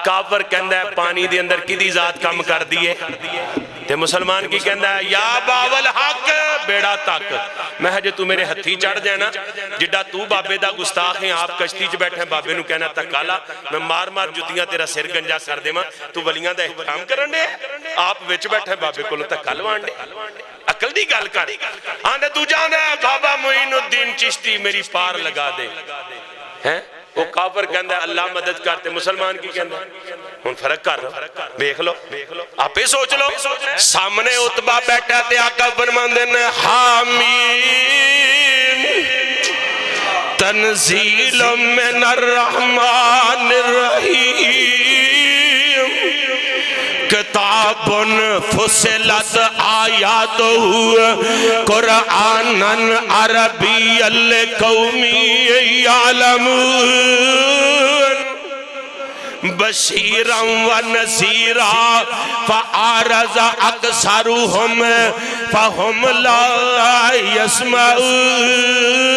کافر کہندہ ہے پانی دے اندر کدی ذات کم کر دیئے تے مسلمان کی کہندہ ہے یا باول حق بیڑا تک میں جو تو میرے ہتھی چڑھ جائے نا جڈا تو بابے دا گستاخ ہیں آپ کشتی چ بیٹھے بابے نو کہنا تکالا میں مار مار جتیاں تیرا سر گنجا کر دے ماں تو ولیاں دا احترام کرن دے آپ وچ بیٹھے بابے کو تکال وان دے عقل دی گل کر آنے تو جانا ہے بابا معین الدین چشتی میری پار لگا دے ہیں وہ کافر کہندہ ہے اللہ مدد کرتے مسلمان کی کہندہ ہے ان فرق کر بیکھ لو آپ ہی سوچ لو سامنے عتبہ بیٹھا تے آقا فرماندے نے حامین تنزیل من الرحمن الرحیم کتاب فصلت آیاتہ قرآنا عربی لقومی یعلمون بشیرا و نذیرا فعارض اکثرهم فهم لا يسمعون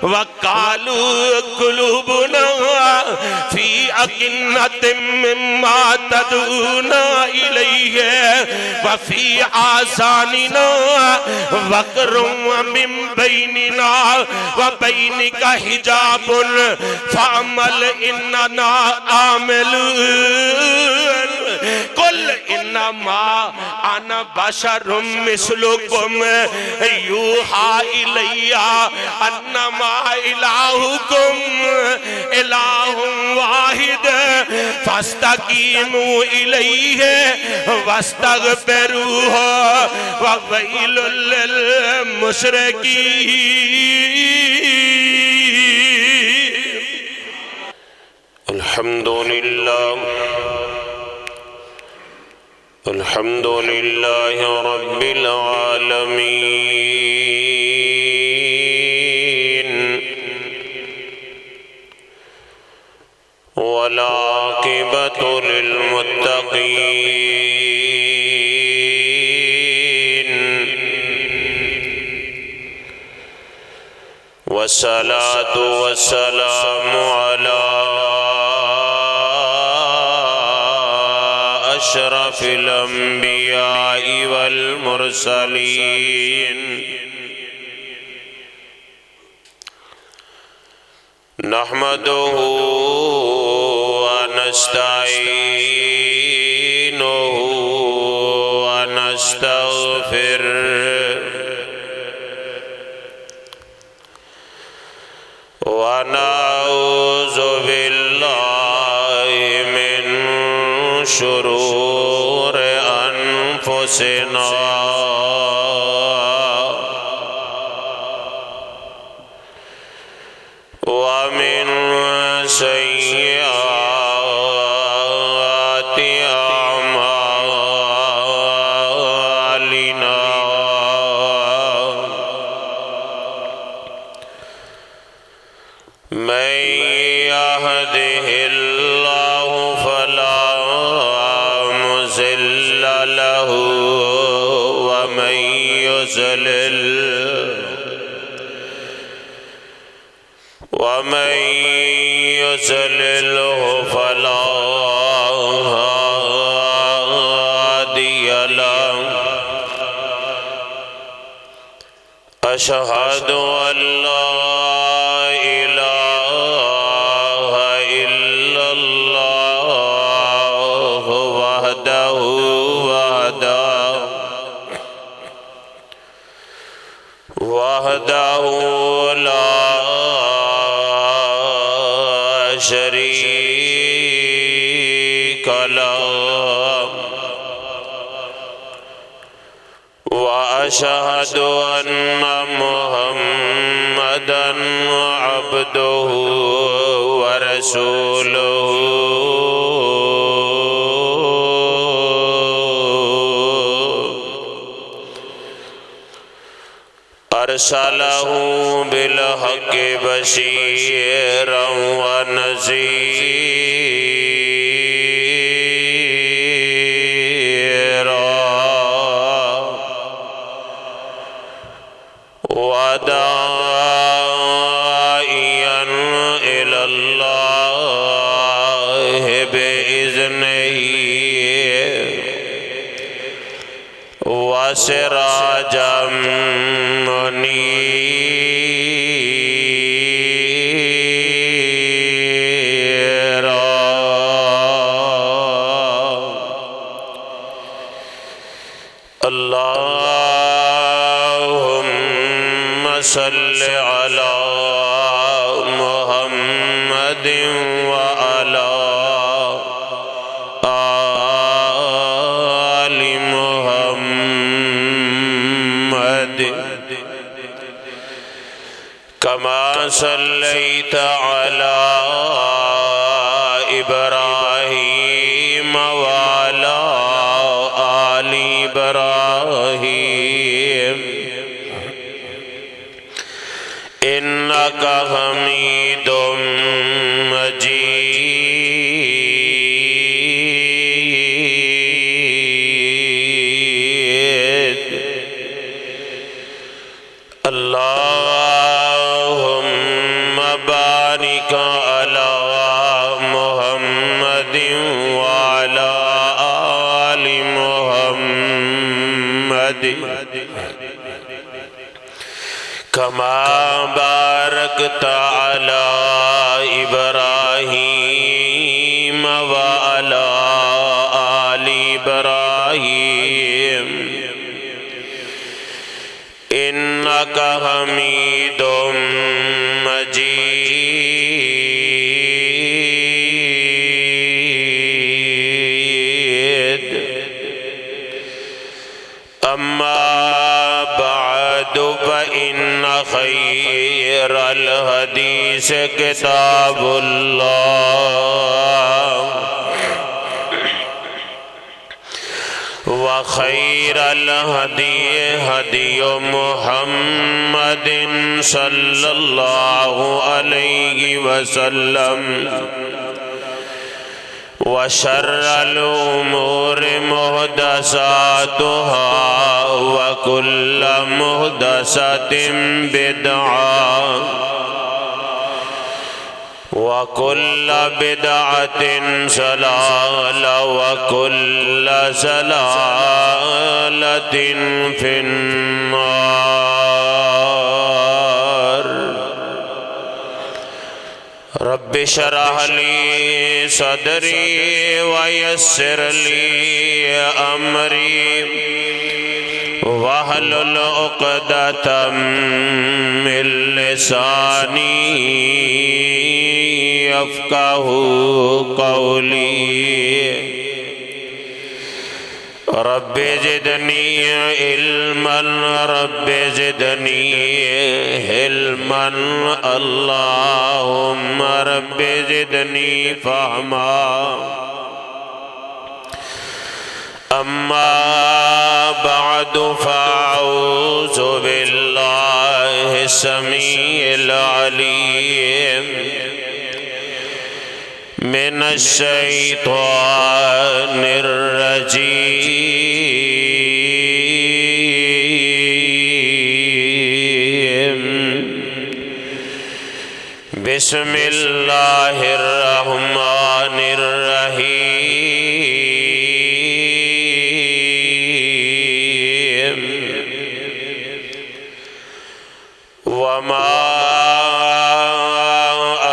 وقالوا قلوبنا في أكنة مما تدعونا إليه وفي آذاننا وقر ومن بيننا وبينك حجاب فاعمل إننا عاملون قل انما انا بشر مثلكم يوحى الي انما الهكم اله واحد فاستقيموا اليه واستغفروه وويل للمشركين الحمد لله رب العالمين والعاقبة للمتقين والصلاة والسلام على أشرف الأنبياء والمرسلين نحمده ونستعينه ونستغفره ونعوذ بالله من شرور أنفسنا ومن سيئات أعمالنا من يهده الله فلا مضل له ومن يضلله فلا هادي له أشهد أن لا إله إلا الله وحده لا شريك له وأشهد أن محمدًا عبده ورسوله أرسله بالحق بشيرا ونذيرا وداعيا إلى الله بإذنه وسراجا منيرا اللهم صل على محمد وعلى آل محمد كما صليت على إبراهيم وعلى آل إبراهيم إنك حميد مجيد اللهم بارك على محمد وعلى آل محمد كما باركت على إبراهيم وعلى آل إبراهيم إنك حميد مجيد أما بعد فإن خير الحديث كتاب الله وخير الهدي هدي محمد صلى الله عليه وسلم وشر الأمور محدثاتها وكل محدثة بدعة وكل بدعة ضلالة وكل ضلالة في النار رب اشرح لي صدري ويسر لي أمري واحلل عقدة من لساني يفقه قولي رب زدني علما رب زدني علما اللهم رب زدني فهما أما بعد فأعوذ بالله السميع العليم من الشيطان الرجيم بسم الله الرحمن الرحيم وما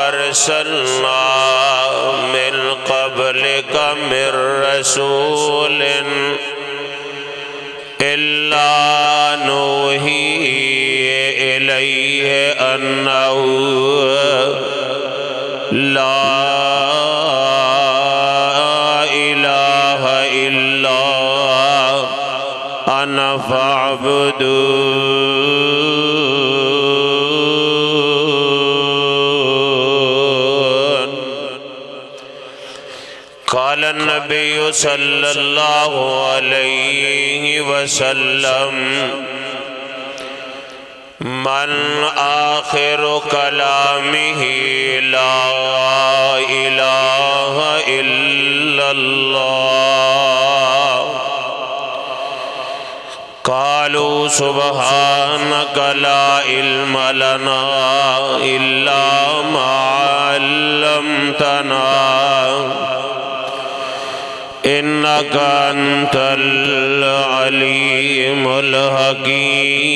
أرسلنا من قبلك من رسول إلا نوحي إليه أنه لا إله إلا أنا فاعبدون قال النبي صلى الله عليه وسلم من آخر كلامه لا إله إلا الله قالوا سبحانك لا علم لنا إلا ما علمتنا إنك أنت العليم الحكيم.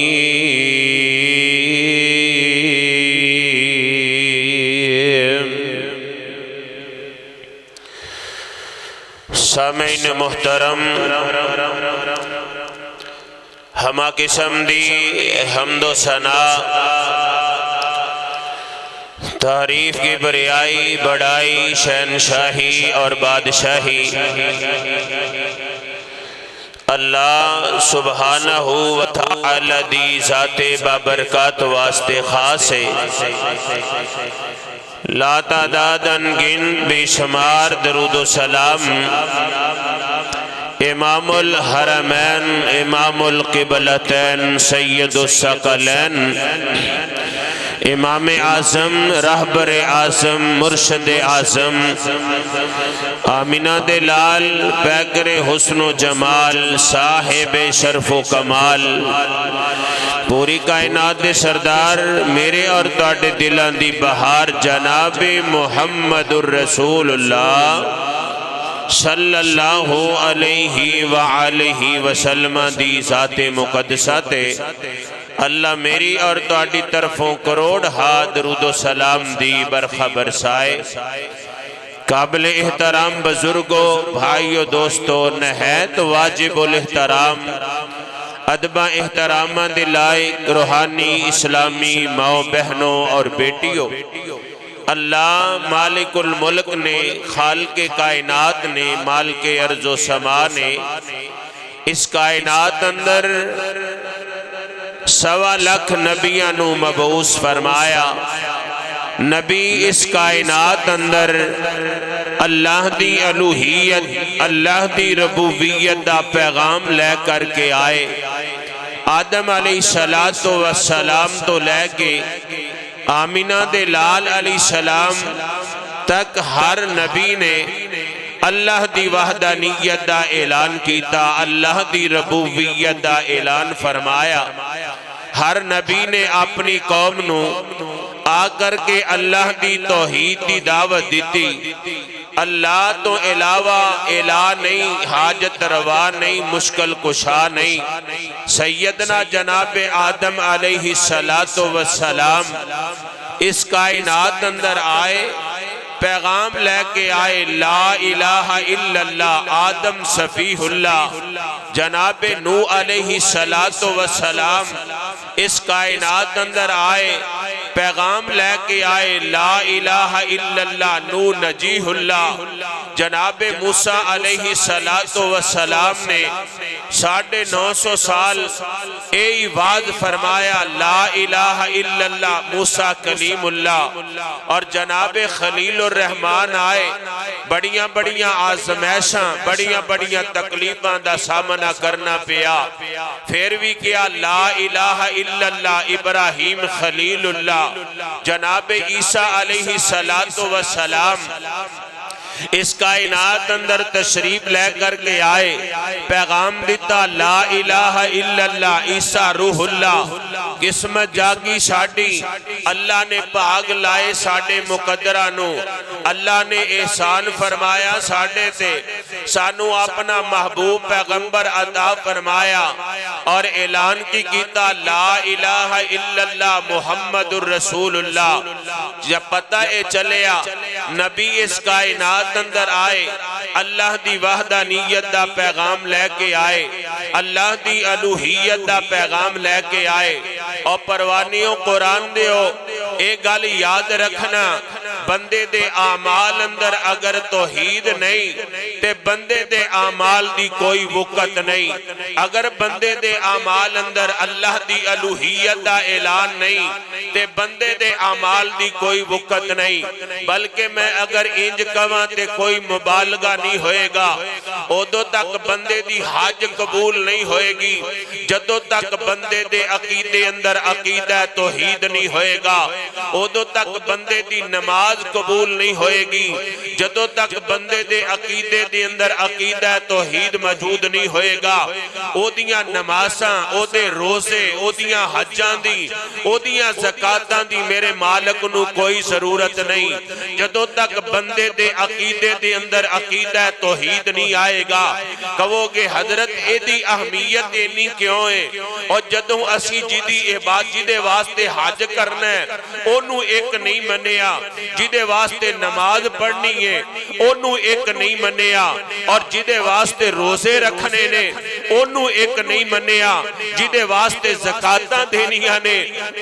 سامعین محترم، ہما قسم دی حمد و ثنا، تعریف کی بریائی، بڑائی، شہنشاہی اور بادشاہی اللہ سبحانہ و تعالی دی ذات بابرکات واسطے خاص ہے. لا تعداد انگن بے شمار درود و سلام امام الحرمین، امام القبلتین، سید الثقلین، امام اعظم، رہبر اعظم، مرشد اعظم، آمینہ دلال، پیکر حسن و جمال، صاحب شرف و کمال، پوری کائنات دے سردار میرے اور تواڈے دلاں دی بہار جناب محمد الرسول اللہ صلی اللہ علیہ وآلہ وسلم دی ذات مقدسہ تے اللہ میری اور تواڈی طرفوں کروڑ ہا درود و سلام دی برخہ برسائے. قابل احترام بزرگوں، بھائیو، دوستو، نہایت واجب الاحترام ادبہ احترامہ دے لائق روحانی اسلامی ماؤں بہنوں اور بیٹیوں، اللہ مالک الملک نے، خالق کائنات نے، مالک ارض و سما نے اس کائنات اندر 1.25 لاکھ نبیاں نو مبعوث فرمایا. نبی اس کائنات اندر اللہ دی الوہیت، اللہ دی ربوبیت دا پیغام لے کر کے آئے. آدم علیہ السلام تو لے کے آمینہ دے لال علیہ السلام تک ہر نبی نے اللہ دی وحدانیت دا اعلان کیتا، اللہ دی ربوبیت دا اعلان فرمایا. ہر نبی نے اپنی قوم نو آ کر کے اللہ دی توحید دی دعوت دیتی. اللہ تو علاوہ الہ نہیں، حاجت روا نہیں، مشکل کشا نہیں. سیدنا جناب آدم علیہ السلام اس کائنات اندر آئے، پیغام لے کے آئے، لا الہ الا اللہ. آدم صفیہ اللہ، جناب نوح علیہ السلام اس کائنات اندر آئے، پیغام لے کے آئے، لا الہ الا اللہ. نوح نجیح اللہ، جناب موسیٰ علیہ السلام نے 950 سال اے وعد فرمایا، لا الہ الا اللہ. موسیٰ کلیم اللہ اور جناب خلیل الرحمن آئے، بڑیاں بڑیاں آزمائشاں، بڑیاں بڑیاں تکلیفاں دا سامنا کرنا پیا، پھر بھی کیا لا الہ الا اللہ. ابراہیم خلیل اللہ، جناب عیسیٰ علیہ السلام اس کائنات اندر تشریف لے کر کے آئے، پیغام دیتا، لا الہ الا اللہ. عیسیٰ روح اللہ، قسمت جاگی ساڑی، اللہ نے پاگ لائے ساڑے مقدرہ نو، اللہ نے احسان فرمایا ساڑے تے، سانو اپنا محبوب پیغمبر عطا فرمایا اور اعلان کی کیتا، لا الہ الا اللہ محمد الرسول اللہ. جب پتہ چلیا نبی اس کائنات اندر آئے، اللہ دی وحدانیت دا پیغام لے کے آئے، اللہ دی الوہیت دا پیغام لے کے آئے. اور پروانیوں قرآن دیو ایک گل یاد رکھنا، بندے دے اعمال اندر اگر توحید نہیں تے بندے دے اعمال دی کوئی وقت نہیں. اگر بندے دے اعمال اندر اللہ دی الوہیت دا اعلان نہیں تے بندے دے اعمال دی کوئی وقت نہیں. بلکہ میں اگر انج کواں تے کوئی مبالغہ نہیں ہوئے گا، ادو تک بندے دی حج قبول نہیں ہوئے گی جدو تک بندے دے عقیدے اندر عقیدہ توحید نہیں ہوئے گا. ادو تک بندے دی نماز قبول نہیں ہوئے گی جدو تک بندے دے عقیدے دے اندر عقیدہ توحید موجود نہیں ہوئے گا. او دیاں نمازاں، او دے روزے، او دیاں حجاں دی، او دیاں زکاتاں دی میرے مالک نو کوئی ضرورت نہیں جدو تک بندے دے عقیدے دے اندر عقیدہ توحید نہیں آئے آئے گا، کہو گے حضرت ایدی اہمیت اینی کیوں ہے؟ اور جدوں اسی جدی عبادت جدے واسطے حج کرنا ہے انہوں ایک نہیں منیا، جدے واسطے نماز پڑھنی ہے انہوں ایک نہیں منیا، اور جدے واسطے روزے رکھنے نے انہوں ایک نہیں منیا، جدے واسطے زکاتاں دینیاں نے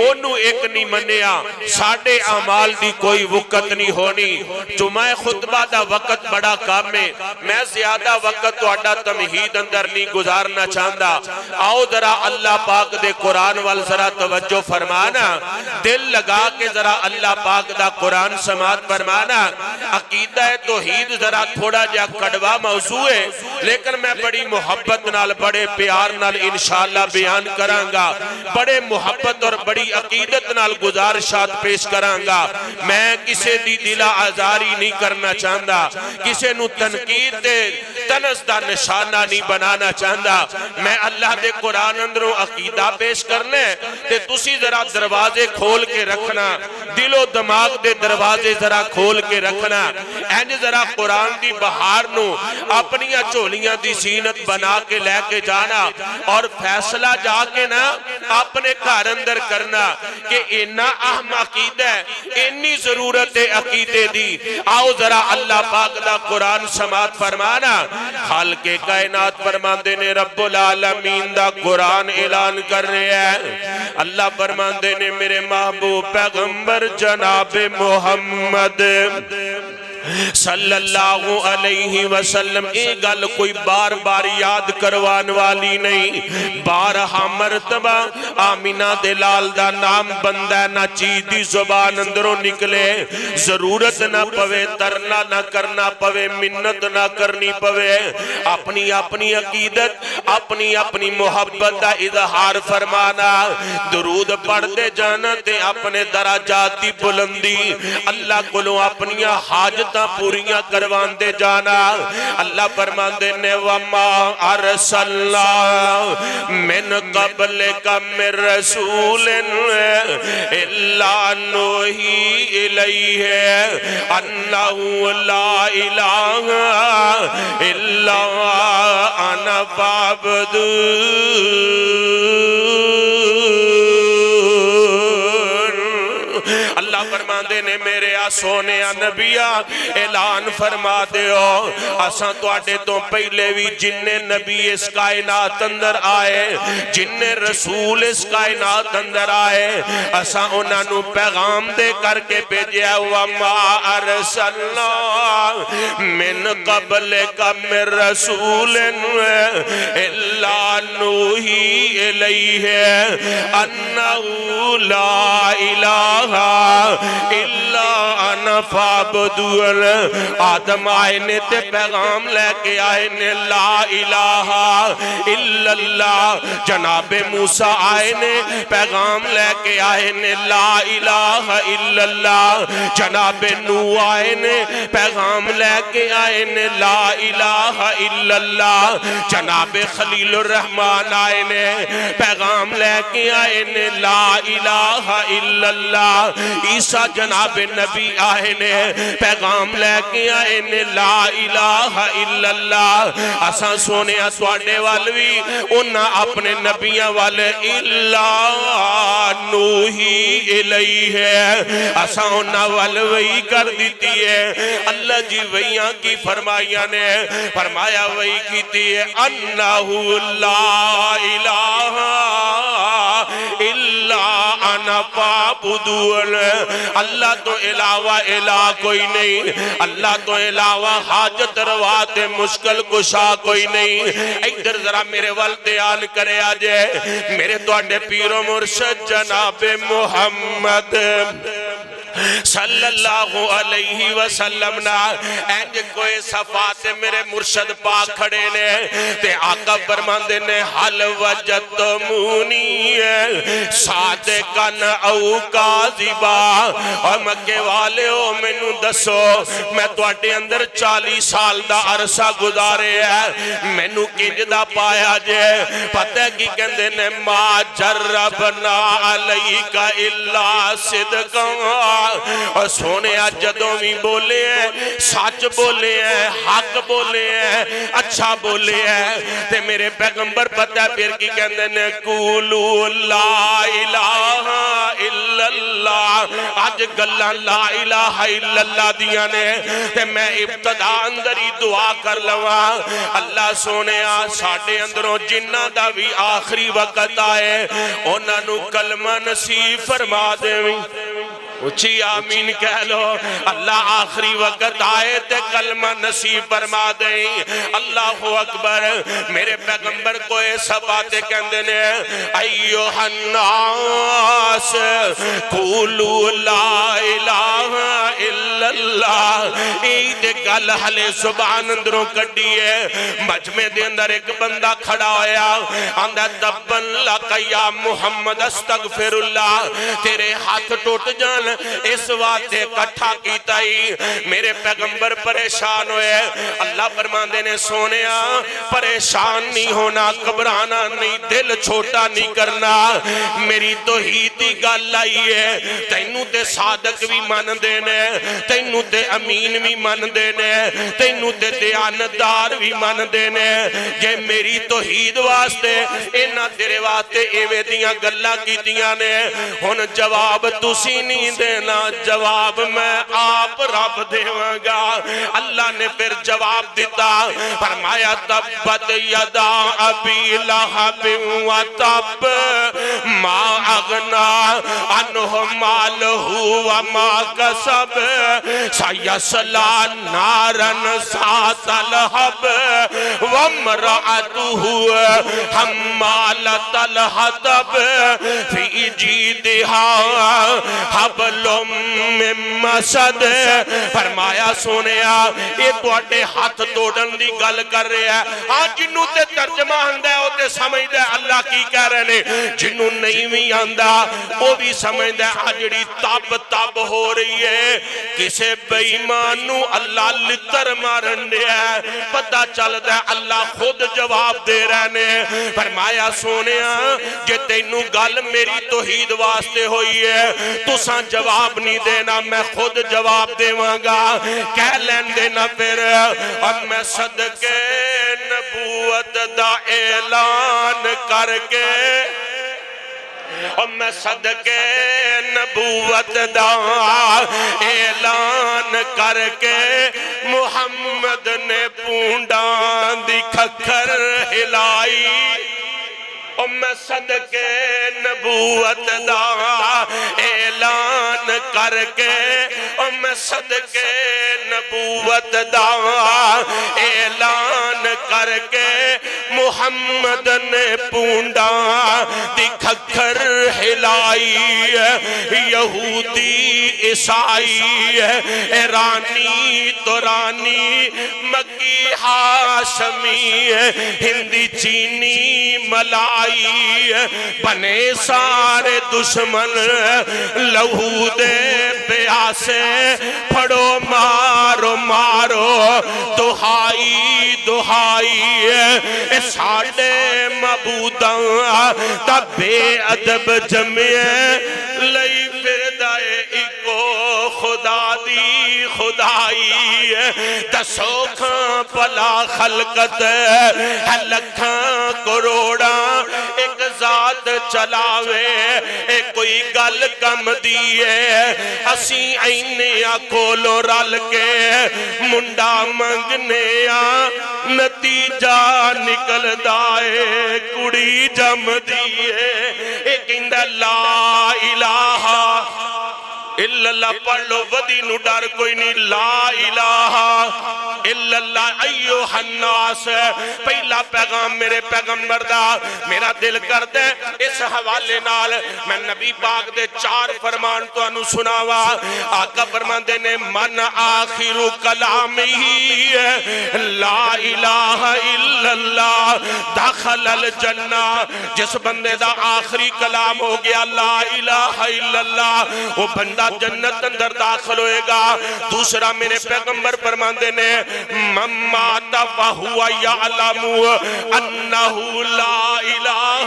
انہوں ایک نہیں منیا، ساڑھے اعمال دی کوئی وقت نہیں ہونی۔ جمعہ خطبہ دا وقت بڑا کام ہے، میں زیادہ وقت تو اڈا تمہید اندر نہیں گزارنا چاہتا۔ آؤ ذرا اللہ پاک دے قرآن وال ذرا توجہ فرمانا، دل لگا کے ذرا اللہ پاک دا قرآن سماعت فرمانا۔ عقیدہ توحید ذرا تھوڑا جا کڑوا موضوع ہے، لیکن میں بڑی محبت نال بڑے پیار نال انشاءاللہ بیان کرانگا، بڑے محبت اور بڑی عقیدت نال گزارشات پیش کرانگا۔ میں کسے دی دلہ آزاری نہیں کرنا چاہتا، کسے نو تنقید دے تنس دا نشانہ نہیں بنانا چاہتا۔ میں اللہ دے قرآن اندروں عقیدہ پیش کرنے تے تسی ذرا دروازے کھول کے رکھنا، دل و دماغ دے دروازے ذرا کھول کے رکھنا، اینج ذرا قرآن دی بہار نو اپنیاں چولیاں دی زینت بنا کے لے کے جانا، اور فیصلہ جا کے نا اپنے گھر اندر کرنا کہ اینا اہم عقیدہ ہے، انی ضرورت ہے عقیدے دی۔ آؤ ذرا اللہ پاک دا قرآن سماعت فرمانا۔ خالق کائنات فرماندے نے رب العالمین دا قرآن اعلان کر رہے ہیں، اللہ فرماندے نے میرے محبوب پیغمبر جناب محمد صلی اللہ علیہ وسلم، ایک گل کوئی بار بار یاد کروان والی نہیں، بارہا مرتبہ آمینہ دلال دا نام بندہ نہ چیز دی زبان اندروں نکلے، ضرورت نہ پوے، ترنا نہ کرنا پوے، منت نہ کرنی پوے، اپنی اپنی عقیدت اپنی اپنی محبت دا اظہار فرمانا، درود پڑھ دے جانا تے اپنے درجات دی بلندی اللہ کلوں اپنی حاجت پوریاں کروان دے جانا۔ اللہ فرمان دے نے وَمَا أَرْسَلْنَا مِن قَبْلِكَ مِن رَسُولٍ إِلَّا نُوحِي إِلَيْهِ أَنَّهُ لَا إِلَٰهَ إِلَّا أَنَا فَاعْبُدُونِ۔ اللہ فرمان دے نے میرے سونے نبیہ اعلان فرما دے ہو، اساں تو آٹے تو پہلے بھی جن نبی اس کائنات اندر آئے، جن رسول اس کائنات اندر آئے، اساں انہاں نو پیغام دے کر کے بھیجیا۔ وَمَا أَرْسَلْنَا مِن قَبْلِكَ مِن رَسُولٍ إِلَّا نُوحِي إِلَيْهِ أَنَّهُ لَا إِلَٰهَ إِلَّا أَنَا فَاعْبُدُونِ۔ آدم آئے نے تے پیغام لے کے آئے نے لا الہ الا اللہ، جناب موسیٰ آئے نے پیغام لے کے آئے نے لا الہ الا اللہ، جناب نوح آئے نے پیغام لے کے آئے نے لا الہ الا اللہ، جناب خلیل الرحمن آئے نے پیغام لے کے آئے نے لا الہ الا اللہ، عیسیٰ جناب نبی آئے نے پیغام لے کے آئے نے لا الہ الا اللہ۔ اساں سونے سواڑے والوی انہاں اپنے نبیاں والے الا نوحی الیہ، اساں انہاں والوی کر دیتی ہے۔ اللہ جی ویاں کی فرمائیاں نے فرمایا وہی کیتی ہے انہو لا الہ الا انا فاعبدون۔ اللہ تو علاوہ الہ کوئی نہیں، اللہ تو علاوہ حاجت روات مشکل کشا کوئی نہیں۔ ادھر ذرا میرے والدیان کرے آجے میرے توڑے پیر و مرشد جناب محمد صلی اللہ علیہ وسلم نا اینج کوئی صفات میرے مرشد پاک کھڑے نے تے آقا فرماندے نے حل وجدتمونی صادقن او کاذبا، اور مکے والے ہو مینوں دسو میں تواڈے اندر 40 سال دا عرصہ گزارے ہے، مینوں کنج دا پایا جے؟ پتہ کی کہندے نے ما جربنا علیکا الا صدقا اور سونے جدوں بھی بولے ہیں سچ بولے ہیں حق بولے ہیں اچھا بولے ہیں تے میرے پیغمبر پتہ ہے پھر کی کہندے نے قولوا لا الہ الا اللہ اج گلاں لا الہ الا اللہ دیاں نے تے میں ابتدا اندر ہی دعا کر لواں اللہ سونیا ساڈے اندروں جنہاں دا بھی آخری وقت آئے انہاں نو کلمہ نصیب فرما دیویں اچھی آمین کہہ لو اللہ آخری وقت آئے تے کلمہ نصیب فرما دیں اللہ اکبر میرے پیغمبر کو ایسا باتیں کہندے نے ایوہ الناس قولوا لا الہ الا اللہ عید گل حلے زبان اندروں کٹی ہے مجمع دے اندر ایک بندہ کھڑا ہویا آندہ تبن لک یا محمد استغفر اللہ تیرے ہاتھ ٹوٹ جان اس واتے کٹھا کیتا ہی میرے پیغمبر پریشان ہوئے اللہ فرماندے نے سونیا پریشان نہیں ہونا گھبرانا نہیں دل چھوٹا نہیں کرنا میری توحیدی گل آئی ہے تینوں تے صادق بھی مان دینے تینوں تے امین بھی مان دینے تینوں تے دیانتدار بھی مان دینے جے میری توحید واسطے اینا تیرے واسطے ایوے دیاں گلہ کی دیاں نے ہن جواب تسی نہیں دینا جواب میں آپ رب دیواں گا اللہ نے پھر جواب دیتا فرمایا تبت یدا ابی لہب و تب ما اغنا عنہ مالہ و ما کسب سیصلی نارن ذات لہب وامرأتہ حمالۃ الحطب فی جیدہا حبل من مسد فرمایا سونیا یہ توڑے ہاتھ توڑن دی گل کر رہے ہیں آج جنہوں تے ترجمہ آندہ ہے وہ تے سمجھ دے اللہ کی کہہ رہے ہیں جنہوں نہیں بھی آندہ وہ بھی سمجھ دے آجڑی تب ہو رہی ہے کسے بے ایمانو اللہ لتر مارن دے ہے پتہ چل دے اللہ خود جواب دے رہنے فرمایا سونیا جے تینوں گل میری توحید واسطے ہوئی ہے تو ساں جواب نہیں دینا میں خود جواب دیواں گا کہہ لین دینا پھر اور میں صدقے نبوت دا اعلان کر کے اور میں صدقے نبوت دا اعلان کر کے محمد نے پونڈان دی کھکھر ہلائی اور میں صدقے نبوت دا اعلان کر کے اور میں صدقے نبوت دا اعلان کر کے محمد نے پونڈا دی کھکھر ہلائی یہودی عیسائی ایرانی تورانی مکی ہاشمی ہندی چینی ملائی بنے سارے دشمن لہو دے پیاسے پھڑو مارو مارو دہائی دہائی ساڑے مبوداں تا بے ادب جمعے لئی فردائے ایکو خدا دی خدائی دسوکھاں پلا خلقت ہے لکھاں کروڑا ایک ذات چلاوے ایک کوئی گل کم دیئے اسی اینیا کھولو رل کے منڈا منگنیا نتیجہ نکل دائے کڑی جم دیئے ایک اندہ لا الہ الا اللہ پڑھ لو ودی نو ڈر کوئی نہیں لا الہ الا اللہ ایوہ الناس پہلا پیغام میرے پیغمبر دا میرا دل کر دے اس حوالے نال میں نبی پاک دے 4 فرمان تو انو سناوا آقا فرمان دے نے من آخر کلامی لا الہ الا اللہ داخل الجنہ جس بندے دا آخری کلام ہو گیا لا الہ الا اللہ وہ بندہ جنت اندر داخل ہوئے گا دوسرا میرے پیغمبر فرماندے نے ممات مات فہو یعلم انہ لا الہ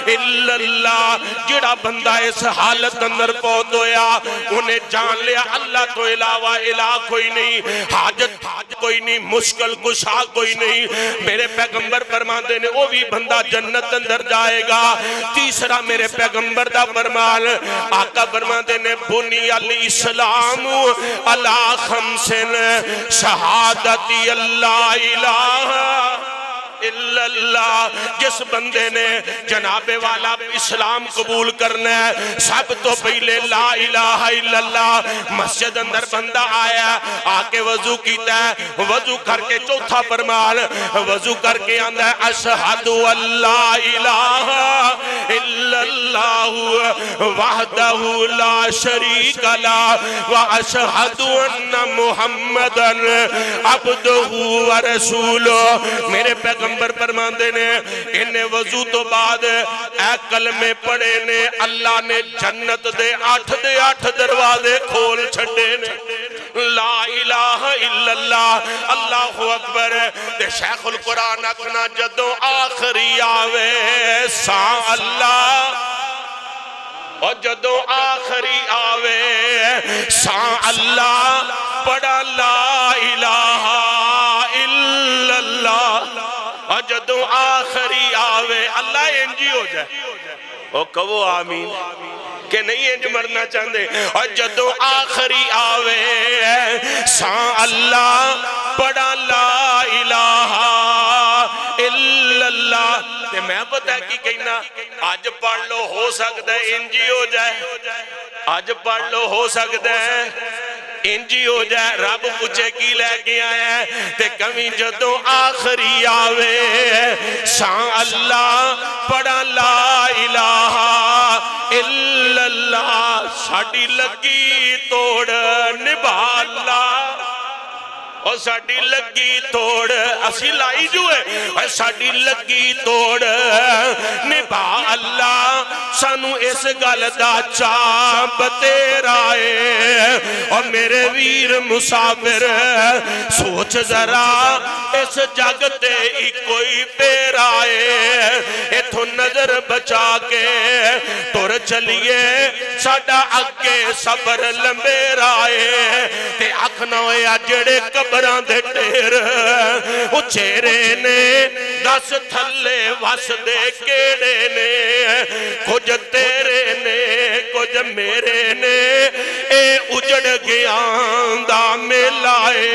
الا اللہ. جڑا بندہ اس حالت اندر پہنچ ہویا انہیں جان لیا اللہ تو علاوہ الہ کوئی نہیں، حاجت کوئی نہیں، مشکل کشا کوئی نہیں. میرے پیغمبر فرماندے نے وہ بھی بندہ جنت اندر جائے گا. تیسرا میرے پیغمبر دا فرمان، آقا فرماندے نے بنی الاسلام علی خمسن شہادتی اللہ الہ الا اللہ. جس بندے نے جناب والا اسلام قبول کرنا ہے سب تو پہلے لا الہ الا اللہ. مسجد اندر بندہ آیا آکے وضو کیتا ہے، وضو کر کے چوتھا فرمان وضو کر کے آندہ ہے اشہد ان لا الہ الا اللہ وحدہ لا شریک لہ واشہد ان محمدا عبدہ ورسولہ. میرے پیغمبر فرماندے نے انہیں وضو تو بعد اے کلمے پڑھے نے اللہ نے جنت دے 8 دروازے کھول چھڑے نے. لا الہ الا اللہ اللہ اکبر. تے شیخ القرآن اکنا جدوں آخری آوے سا اللہ، اور جدوں آخری آوے سا اللہ پڑھا لا الہ الا اللہ. اور جدوں آخری آوے اللہ انجی ہو جائے او کہو آمین کہ نہیں انج مرنا چاہندے. اور جدوں آخری آوے سا اللہ پڑھا لا الہ الا اللہ. تے میں پتہ کی کہنا آج پڑھ لو ہو سکتا ہے انجی ہو جائے، آج پڑھ لو ہو سکتا ہے انجی ہو جائے. رب پوچھے کی لے کے آیا ہے تے کمی جدوں آخری آوے سا اللہ پڑھا لا الہ الا اللہ. ساڑی لگی توڑ نبھا اللہ، اور ساڑی لگی توڑ اسی لائی جو ہے، اور ساڑی لگی توڑ نبھا اللہ. سانو اس گل دا چاپ تیرا ہے. اور میرے ویر مسافر سوچ ذرا اس جگ تے کوئی پیرا ہے. ایتھو نظر بچا کے تر چلیے ساڑا اگے صبر لمبے رائے. تے اکھنا ہویا جڑے قبران دے ٹیر اچھیرے نے 10 تھلے وس دے کیڑے نے، کچھ تیرے نے کچھ میرے نے اے اجڑ گیا دا ملائے.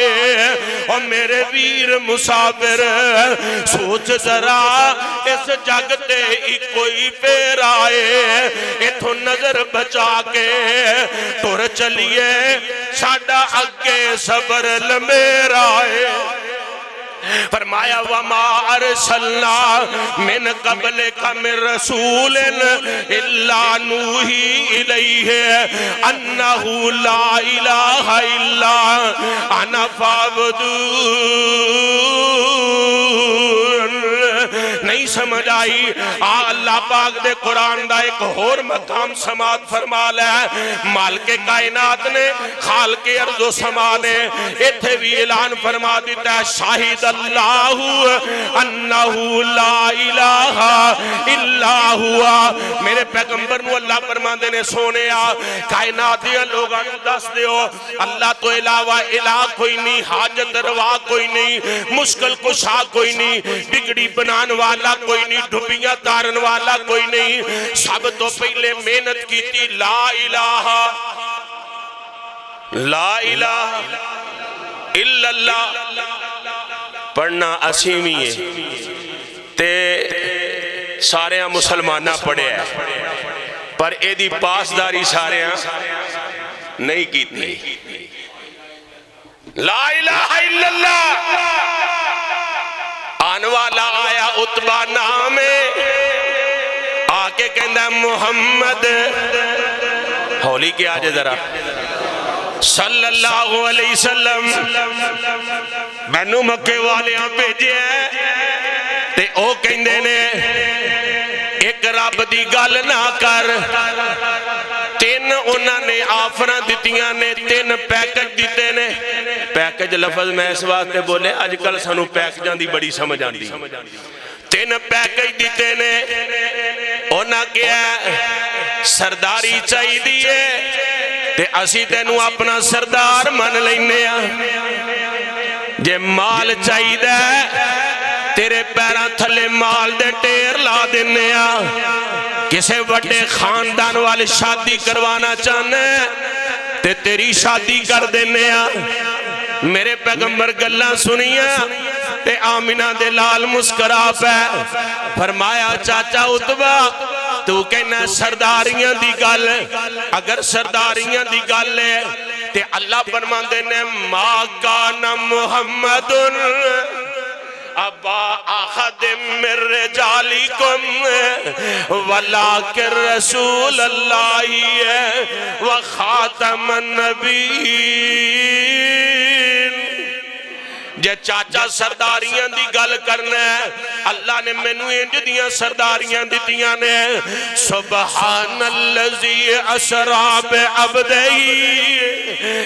اور میرے ویر مسافر سوچ ذرا اس جگ تے کوئی پیر آئے. ایتھو نظر بچا کے تر چلیے ساڑا اگے صبر لمیرا ہے. فرمایا وما ارسلنا من قبلک من رسول الا نوحی الیہ انہ لا الہ الا انا فاعبدون. نہیں سمجھ آئی؟ اللہ پاک دے قرآن دا ایک اور مقام سماعت فرما لے. مالک کائنات نے خالق ارض و سما نے ایتھے بھی اعلان فرما دیتا ہے شاہد اللہ انہو لا الہ الا ہوا. میرے پیغمبر نو اللہ فرما دینے سونے کائنات دیا لوگاں نو دس دیو اللہ تو علاوہ الہ کوئی نہیں، حاجت روا کوئی نہیں، مشکل کشا کوئی نہیں، بگڑی بنان والا کوئی نہیں، ڈھبیاں تارن والا کوئی نہیں. سب تو پہلے محنت کی تھی لا الہ الا اللہ پڑھنا اسیمی ہے تے سارے مسلمانہ پڑھے ہیں پر اے دی پاسداری سارے نہیں کی تھی. لا الہ الا اللہ آن والا آیا عتبہ نام آکے کہندہ محمد ہولی کے آجے ذرا صلی اللہ علیہ وسلم مینو مکے والے ہاں بھیجے ہیں تے او کہندے نے ایک رب دی گل نہ کر تین انہوں نے آفراں دتیاں نے، تین پیکج دیتے نے. پیکج لفظ میں اس واسطے بولے اج کل سانو پیکجاں دی بڑی سمجھ آندی. تین پیکج دیتے نے. انہاں کیا سرداری چاہی دیئے تے اسی تینوں اپنا سردار من لینے جے مال چاہی دے تیرے پیرا تھلے مال دے ٹیر لا دینے کسے وڈے خاندان والے شادی کروانا چاہنے تے تیری شادی کر دینے. میرے پیغمبر گلہ سنیا تے آمینہ دے لال مسکرا پہ فرمایا چاچا عتبہ تو کہنا سرداریاں دی گل، اگر سرداریاں دی گل ہے تے اللہ فرمان دینے ما کان محمد ابا احد من رجالکم ولکن رسول اللہ و خاتم النبیین. جے چاچا سرداریاں دی گل کرنا ہے اللہ نے مینو انج دیاں سرداریاں دتیاں نے. سبحان الذی اسری بعبدہ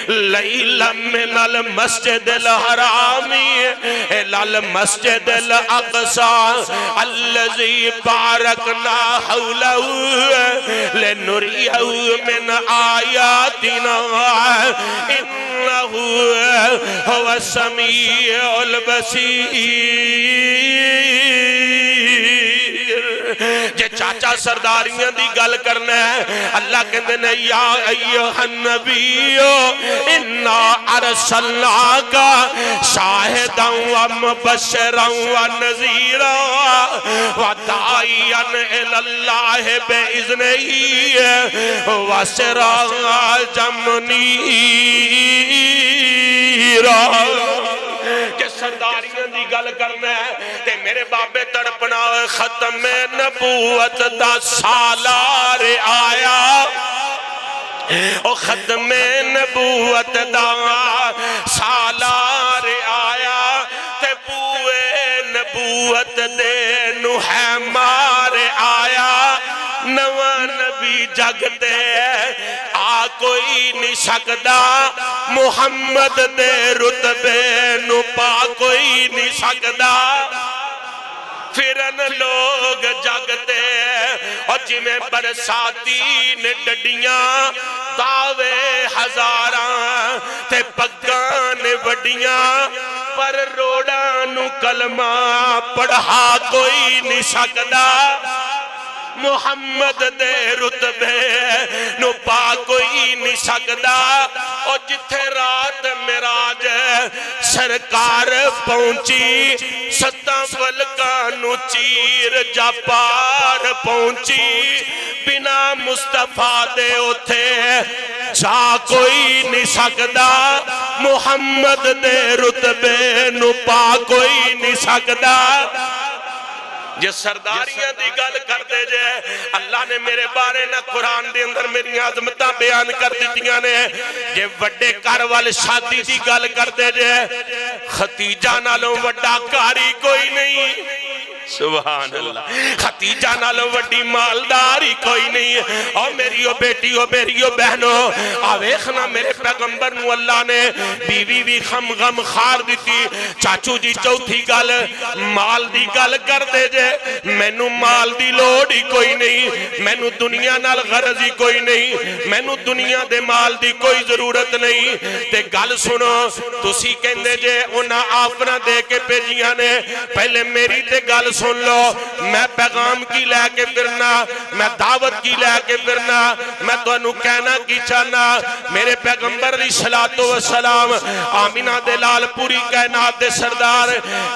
لیلا من المسجد الحرام الی المسجد الاقصی الذی بارکنا حولہ لنریہ من آیاتنا انہ هو السمیع البصیر. جے چاچا سرداریاں دی گل کرنا ہے اللہ کہندے نے یا ایھا النبی انا ارسلناک شاہدا و مبشرا و نذیرا و داعیا الی اللہ باذنہ و سراجا منیرا. کہ سرداریاں دی گل کرنا ہے تے میرے بابے تڑپنا ختم نبوت دا سالار آیا. او ختم نبوت دا سالار آیا تے بوئے نبوت دے نوحے مار آیا. نواں نبی جگتے آ کوئی نہیں سکدا محمد دے رتبے نو پا کوئی نہیں سکدا. پھرن لوگ جگتے اور جمیں برساتی نے ڈڈیاں دعوے ہزاراں تے پگان وڈیاں پر روڑانو کلمہ پڑھا کوئی نہیں سکدا. محمد دے رتبے نو پا کوئی نہیں سکدا. اور جتھے رات معراج سرکار پہنچی ستاں فلکاں نو چیر جا پار پہنچی. بنا مصطفیٰ دے اتھے جا کوئی نہیں سکدا. محمد دے رتبے نو پا کوئی نہیں سکدا. جے سرداریاں دی گل کر دے جے اللہ نے میرے بارے نہ قرآن دے اندر میری عظمتاں بیان کر دیتیاں نے. جے وڈے کار وال شادی دی گل کر دے جے ختیجہ نالوں وڈا کاری کوئی نہیں. سبحان اللہ. ختیجہ نالوں وڈی مالداری کوئی نہیں. اور میری بیٹیو میری بہنو آویخنا میرے پیغمبر نو اللہ نے بیوی بھی خم غم خار دیتی. چاچو جی چوتھی گل مال دی گل کر دے جے مینو مال دی لوڑ ہی کوئی نہیں. مینو دنیا نال غرض ہی کوئی نہیں. مینو دنیا دے مال دی کوئی ضرورت نہیں. تے گل سنو تسی کہندے جے انہاں آفنا دے کے پیجیاں نے. پہلے میری تے گل سن لو. میں پیغام کی لے کے پھرنا, میں دعوت کی لے کے پھرنا. میں تو انہوں کہنا کی چاہنا میرے پیغمبر علیہ السلام آمینہ دے لال پوری کائنات دے سردار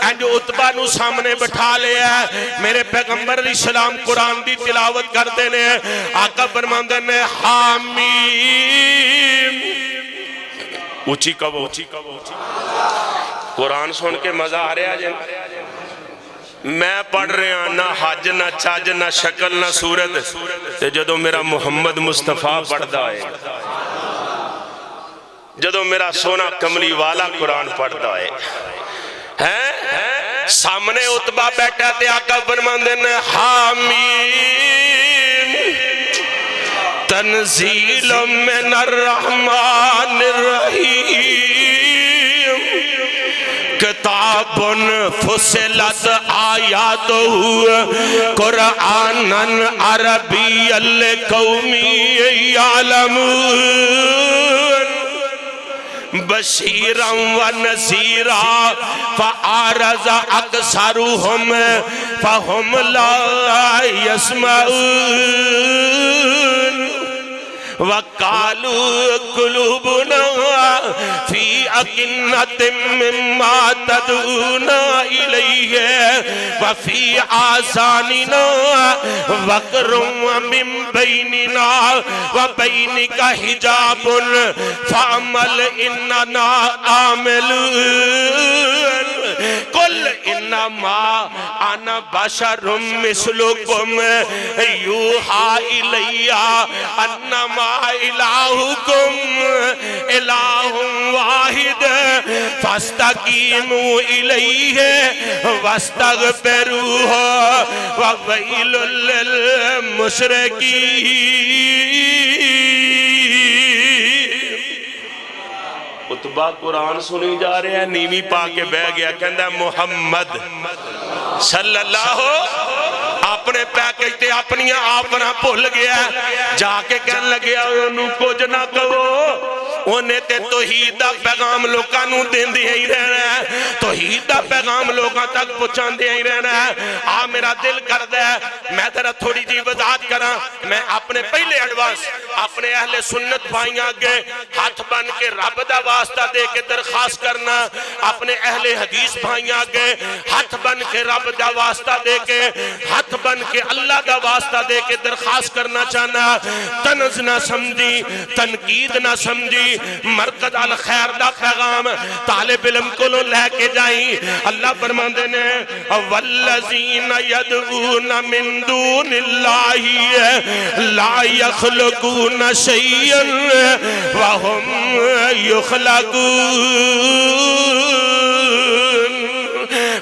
انج عتبہ نو سامنے بٹھا لے ہے. میرے پیغمبر علیہ السلام قرآن دی تلاوت کر دینے. آقا فرماندے نے حامیم اونچی کبو قرآن سن کے مزہ آ رہا ہے. میں پڑھ رہا نہ حج نہ چاج نہ شکل نہ صورت تے جدو میرا محمد مصطفیٰ پڑھدا ہے, جدو میرا سونا کملی والا قرآن پڑھدا ہے سامنے عتبہ بیٹھا تے آقا فرماندے نے حامیم تنزیل من الرحمن الرحیم کتاب فصلت آیاتہ قرآنا عربیا لقوم یعلمون بشیرا و نذیرا فاعرض اکثرهم فهم لا يسمعون وقالوا قلوبنا في أكنة مما تدعونا إليه وفي آذاننا وقر ومن بيننا وبينك حجاب فاعمل إننا عاملون قل إنما أنا بشر مثلكم يوحى إلي أنما الہکم الہ واحد فاستقیموا الیہ واستغفروہ وویل للمشرکین۔ خطبہ قرآن سنی جا رہے ہیں، نیوی پا کے بہ گیا، کہندہ محمد صلی اللہ اپنے پیکج تے اپنی آپنا بھول گیا، جا کے کہنے لگے انہوں کچھ نہ کہو، انہیں تے توحید دا پیغام لوکاں نوں دیندے ہی رہنا ہے، توحید دا پیغام لوکاں تک پہنچاندے ہی رہنا ہے۔ میرا دل کردا ہے میں ذرا تھوڑی جی وضاحت کراں، میں اپنے پہلے ایڈوانس اپنے اہل سنت بھائیاں آگے ہاتھ بن کے رب دا واسطہ دے کے درخواست کرنا، اپنے اہل حدیث بھائیاں آگے ہاتھ بن کے رب دا واسطہ دے کے ہاتھ بن کے اللہ دا واسطہ دے کے درخواست کرنا چاہنا، تنز نہ سمجھی، تنقید نہ سمجھی، مرکز الخیر دا پیغام طالب علم کو لے کے جائیں۔ اللہ فرماندے نے والذین یدعون من دون اللہ لا یخلقون شیئا وهم یخلقون۔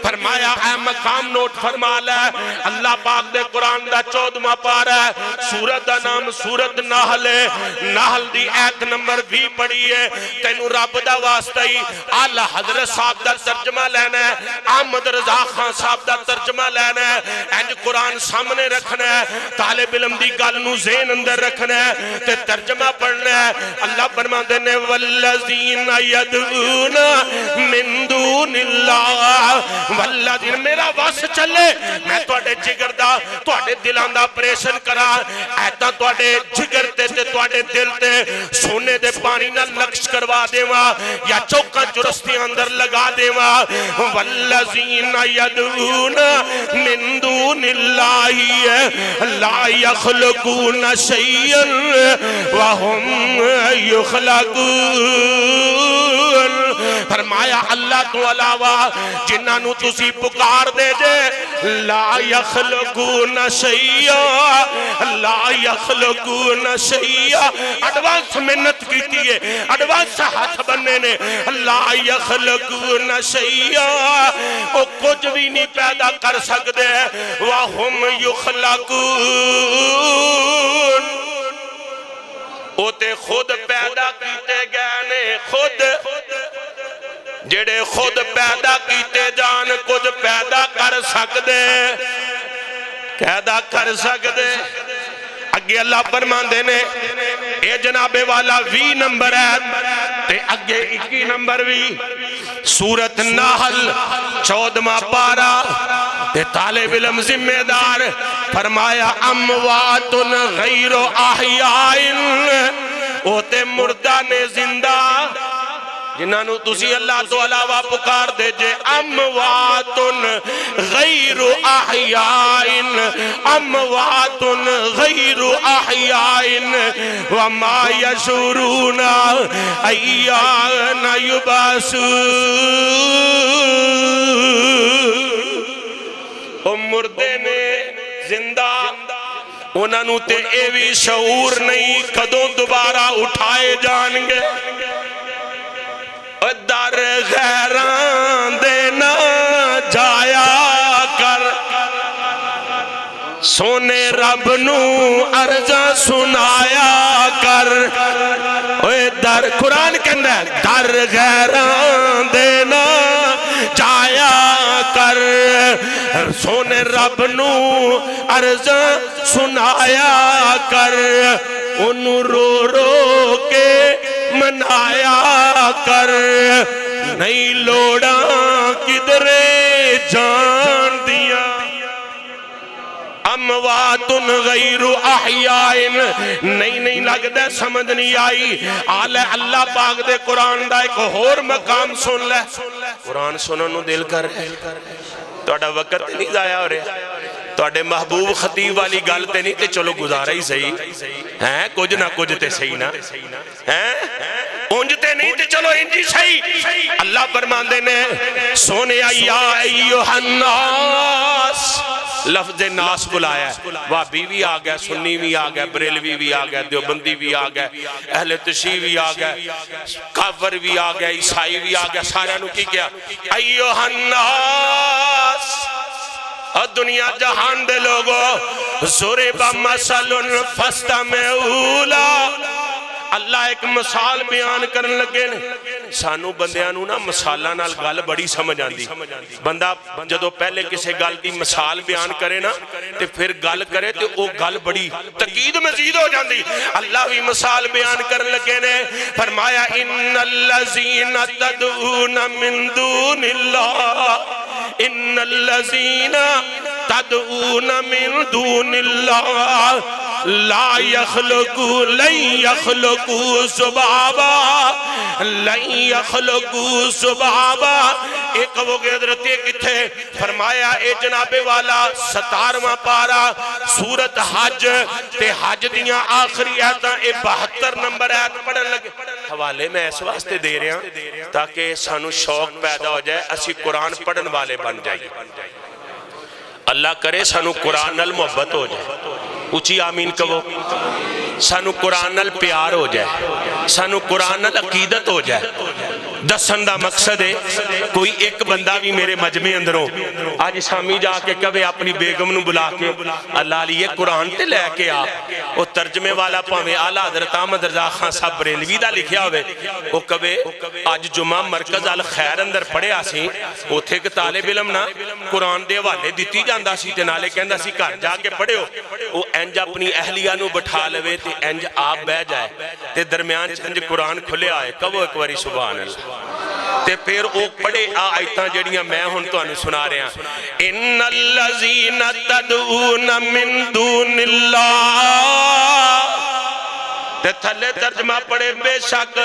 فرمایا اے مقام نوٹ فرما لے، اللہ پاک دے قرآن دا 14واں پارہ ہے، سورت دا نام سورت نحل ہے، نحل دی ایت نمبر 20 پڑھی ہے۔ تینوں رب دا واسطہ ہی اعلی حضرت صاحب دا ترجمہ لینا ہے، احمد رضا خان صاحب دا ترجمہ لینا ہے، انج قرآن سامنے رکھنا ہے، طالب علم دی گل نو ذہن اندر رکھنا ہے تے ترجمہ پڑھنا ہے۔ اللہ فرماندے نے والذین یدعون من دون اللہ، والذین میرا واس چلے میں تواڈے جگر دا تواڈے دلاں دا آپریشن کراں، ایتاں تواڈے جگر تے تواڈے دل تے سونے دے پانی نال نقش کروا دیواں یا چوکاں چرستیاں اندر لگا دیواں۔ والذین یدعون من دون اللہ لا یخلقون شیئا وهم یخلقون۔ فرمایا اللہ تو علاوہ جنہاں نو تسی پکار دے جے لا یخلقون شیئا، لا یخلقون شیئا، ایڈوانس محنت کیتی ہے، ایڈوانس ہاتھ بننے نے، لا یخلقون شیئا، وہ کچھ بھی نہیں پیدا کر سکتے، وَهُمْ يُخْلَقُونَ، وہ تے خود پیدا کیتے گئے نے، خود جڑے خود پیدا کیتے جان کچھ پیدا کر سکتے، پیدا کر سکتے۔ اگے اللہ فرماندے نے اے جناب والا 20 نمبر ہے تے اگے 21 نمبر بھی، سورت نحل 14واں پارہ تے طالب علم ذمہ دار فرمایا اموات غیر احیاء، او تے مردہ نے زندہ جنہوں تسی اللہ تو علاوہ پکار دے جے اموات غیر احیاء، اموات غیر احیاء وما یشعرون ایان یبعثون۔ او مردے نے زندہ انہوں تے اے بھی شعور نہیں کدوں دوبارہ اٹھائے جان گے، در غیران دینا جایا کر سونے رب نو عرضاں سنایا کر اوے در قرآن کہندا ہے در غیران دینا جایا کر سونے رب نو عرضاں سنایا کر انہوں رو رو کے منایا کر نہیں لوڑا کدرے جان دیا اموات غیر احیاء نہیں لگتا سمجھ نہیں آئی آلہ اللہ پاک دے قرآن دا ایک اور مقام سن لے قرآن سنن نو دل کر توڑا وقت نہیں ضائع ہو رہا توڑے محبوب خطیب والی گل تے نہیں تے چلو گزارا ہی صحیح ہیں کچھ نہ کچھ تے صحیح نا ہیں اونجتے نہیں تے چلو انجی صحیح اللہ فرماندے نے سونے یا ایوہ الناس لفظ ناس بلایا ہے وابی بھی آگیا سنی بھی آگیا بریلوی بھی آگیا دیوبندی بھی آگیا اہل تشیع بھی آگیا کافر بھی آگیا عیسائی بھی آگیا سارے نو کی کیا ایوہ الناس اور دنیا جہان دے لوگو ضرب مثل فاستمعوا اللہ ایک مثال بیان کرن لگے نے سانو بندیاں نا مثالاں نال گل بڑی سمجھ آندی بندہ جدو پہلے کسے گل دی مثال بیان کرے نا تے پھر گل کرے تے او گل بڑی تقید مزید ہو جاندی اللہ بھی مثال بیان کرن لگے نے فرمایا ان الذین تدعون من دون اللہ ان الذین تدعون من دون اللہ لا يخلقوا لن يخلقوا ذبابا لن يخلقوا ذبابا ایک وہ حضرت کتھے فرمایا اے جناب والا 17واں پارا سورت حج تے حج دیاں آخری آیتاں اے 72 نمبر آیت پڑھن لگے حوالے میں اس واسطے دے رہے ہیں تاکہ سانو شوق پیدا ہو جائے اسی قرآن پڑھن والے بن جائے اللہ کرے سانو قرآن نال محبت ہو جائے اچھی آمین کہو سانو قرآن نال پیار ہو جائے سانو قرآن نال عقیدت ہو جائے دسن دا مقصد ہے کوئی ایک بندہ بھی میرے مجمع اندروں آج شامی جا کے کبھی اپنی بیگم نو بلا کے اللہ علیہ قرآن تے لے کے آ وہ ترجمے والا پاویں اعلیٰ حضرت احمد رضا خان صاحب بریلوی دا لکھیا ہوئے وہ کبھی آج جمعہ مرکز الخیر اندر پڑھے آسی وہ تھے کہ طالب علم نا قرآن دے والے دیتی جاندہ سی تے نالے کہندہ سی گھر جا کے پڑھے ہو وہ انج اپنی اہلیہ نو بٹھا لوے تے انج آپ بہ جائے تے درمیان چنج قرآن کھلے آئے کبھو ایک واری سبحان اللہ تے پھر او پڑھے آیتاں جڑیاں میں ہن تانوں سنا رہا ان الذین تدعون من دون اللہ تے تھلے ترجمہ پڑھے بے شک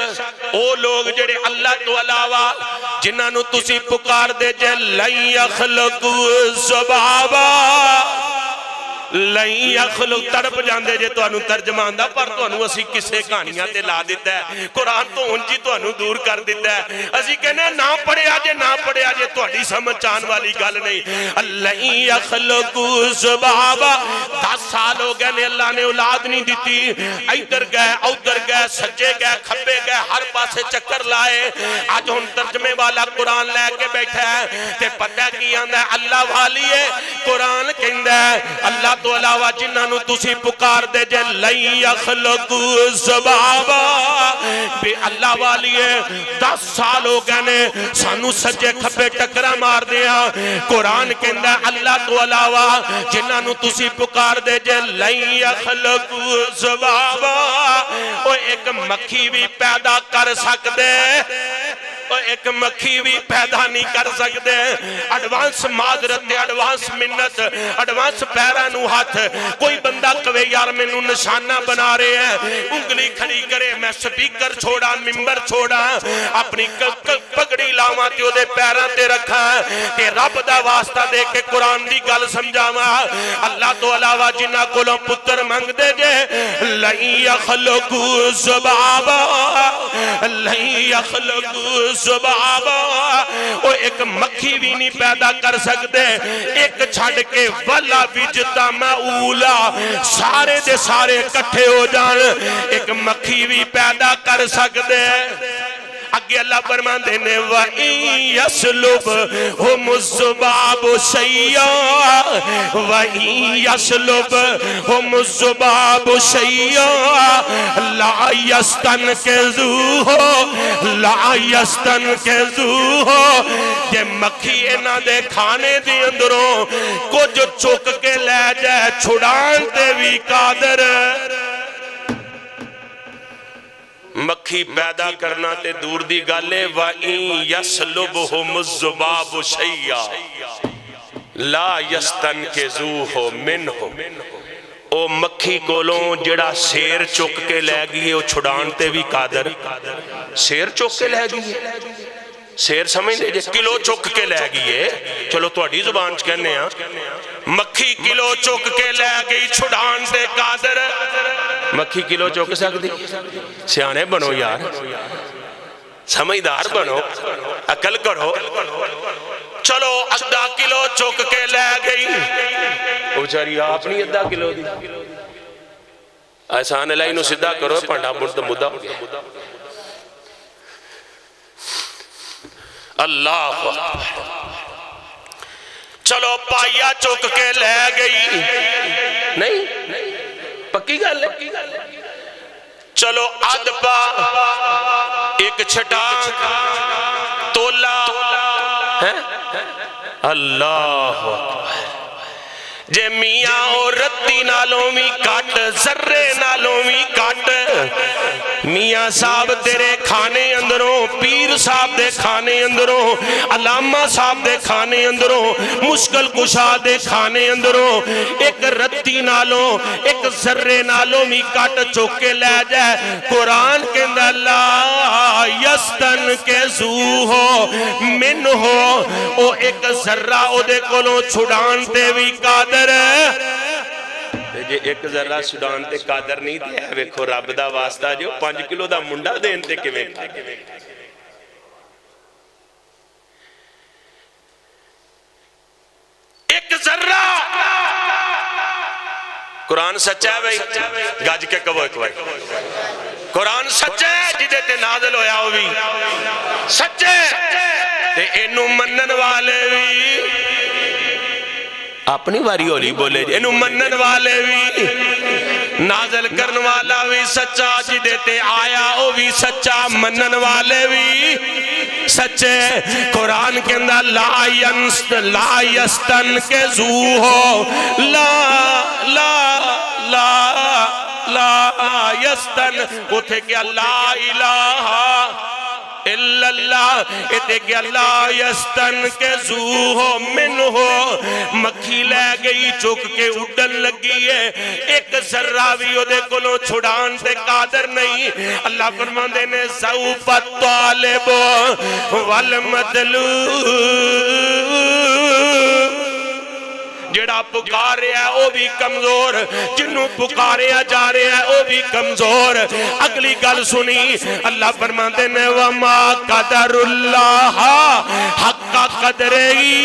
او لوگ جڑے اللہ تو علاوہ جنہاں نو تسی پکار دے جے لن یخلقوا ذبابا لن یخلق تڑپ جاندے جے تو انو ترجمہ آندہ پر تو انو اسی کسے کہانیاں تے لا دیتا ہے قرآن تو انجی تو انو دور کر دیتا ہے اسی کہنے نہ پڑھے آجے نہ پڑھے آجے تو اڈی سمجھ چان والی گل نہیں لن یخلق ذبابا 10 سال ہو گئے نے اللہ نے اولاد نہیں دیتی ادھر گئے ادھر گئے سجے گئے کھبے گئے ہر پاسے چکر لائے آج ہن ترجمے والا قرآن لے کے بیٹھا ہے تے پتہ کی آندہ ہے اللہ والی ہے قرآن کہندہ ہے اللہ تو علاوہ جنہاں نو تسی پکار دے جے لن یخلقوا ذبابا بے اللہ والی ہے 10 سال ہو گئے نے سانو سجے کھبے ٹکرا مار دیا قرآن کہندہ اللہ تو علاوہ جنہاں نو تسی پکار دے جے لن یخلقوا ذبابا او ایک مکھی بھی پیدا کر سکتے ایک مکھی بھی پیدا نہیں کر سکتے ایڈوانس معذرت ایڈوانس منت ایڈوانس پیرانو ہاتھ کوئی بندہ کوئی یار میں نو نشانہ بنا رہے ہیں انگلی کھڑی کرے میں سپیکر چھوڑا ممبر چھوڑا اپنی پگڑی لاواں تے او دے پیران تے رکھا تے رب دا واسطہ دے کے قرآن دی گل سمجھاواں اللہ تو علاوہ جنہ کولوں پتر منگ دے جے لن یخلقوا ذبابا لن یخلقوا ذبابا وہ ایک مکھی بھی نہیں پیدا کر سکتے ایک چھڑ کے ولا وجتا معولا سارے دے سارے کٹھے ہو جان ایک مکھی بھی پیدا کر سکتے اگے اللہ فرماندے نے وَإِن يَسْلُبْهُمُ الذُّبَابُ شَيْئًا وَإِن يَسْلُبْهُمُ الذُّبَابُ شَيْئًا لَا يَسْتَنْقِذُوهُ کہ مکھی انہاں دے کھانے دی اندروں کچھ چک کے لے جائے چھڑان تے بھی قادر مکھی پیدا کرنا تے دور دی گالے وَإِن يَسْلُبْهُمُ الذُّبَابُ شَيْئًا لَا يَسْتَنْقِذُوهُ مِنْهُ او مکھی کولوں جڑا سیر چک کے لے گئی او چھڑان تے بھی قادر سیر چک کے لے گئی سیر سمجھ لے جے کلو چک کے لے گئی چلو تو اڈی زبان چ کہنے ہیں مکھی کلو چک کے لے گئی چھڑان تے قادر مکھی کلو چک سکتی سیانے بنو یار سمجھدار بنو عقل کرو چلو ادھا کلو چک کے لے گئی بیچاری آپ نہیں ادھا کلو دی احسان الہی نو سدھا کرو پنڈا مرد مدہ ہو گیا اللہ چلو پائیا چک کے لے گئی نہیں پکی گل ہے چلو اد پا ایک چھٹان تولا اللہ جے میاں اور رتی نالوں بھی کٹ ذرے نالوں بھی کٹ میاں صاحب تیرے کھانے اندروں پیر صاحب دے کھانے اندروں علامہ صاحب دے کھانے اندروں مشکل کشا دے کھانے اندروں ایک رتی نالوں ایک ذرے نالوں بھی کٹ چوکے لے جائے قرآن کے اندر لا یستنقذوہ منہ او ایک ذرہ او دے کولوں چھڑان تے بھی قادر جے ایک ذرہ سڈان تے قادر نہیں دیا ویکھو رب دا واسطہ جو 5 کلو دا منڈا دین تے کیویں کھا ایک ذرہ قرآن سچا ہے بھائی گاج کے کہو ایک بار قرآن سچا ہے جدے تے نازل ہویا ہو بھی سچے تے انہوں منن والے بھی اپنی واری ہولی بولے جی انہوں منن والے بھی نازل کرن والا بھی سچا جدے تے آیا او بھی سچا منن والے بھی سچے قرآن کے اندر لا یستنقذوہ لا یستن اتھے کیا لا الہ الا اللہ اتے کیا لا یستنقذوہ منہ مکھی لے گئی چک کے اڈن لگی ہے ایک ذرہ بھی او دے کلو چھڑان تے قادر نہیں اللہ فرماندے نے ذوف الطالب والمطلوب جڑا پکارے ہے وہ بھی کمزور جنہوں پکارے جا رہے ہیں وہ بھی کمزور اگلی گل سنی اللہ فرماتے نے وما قدر اللہ حق قدرہی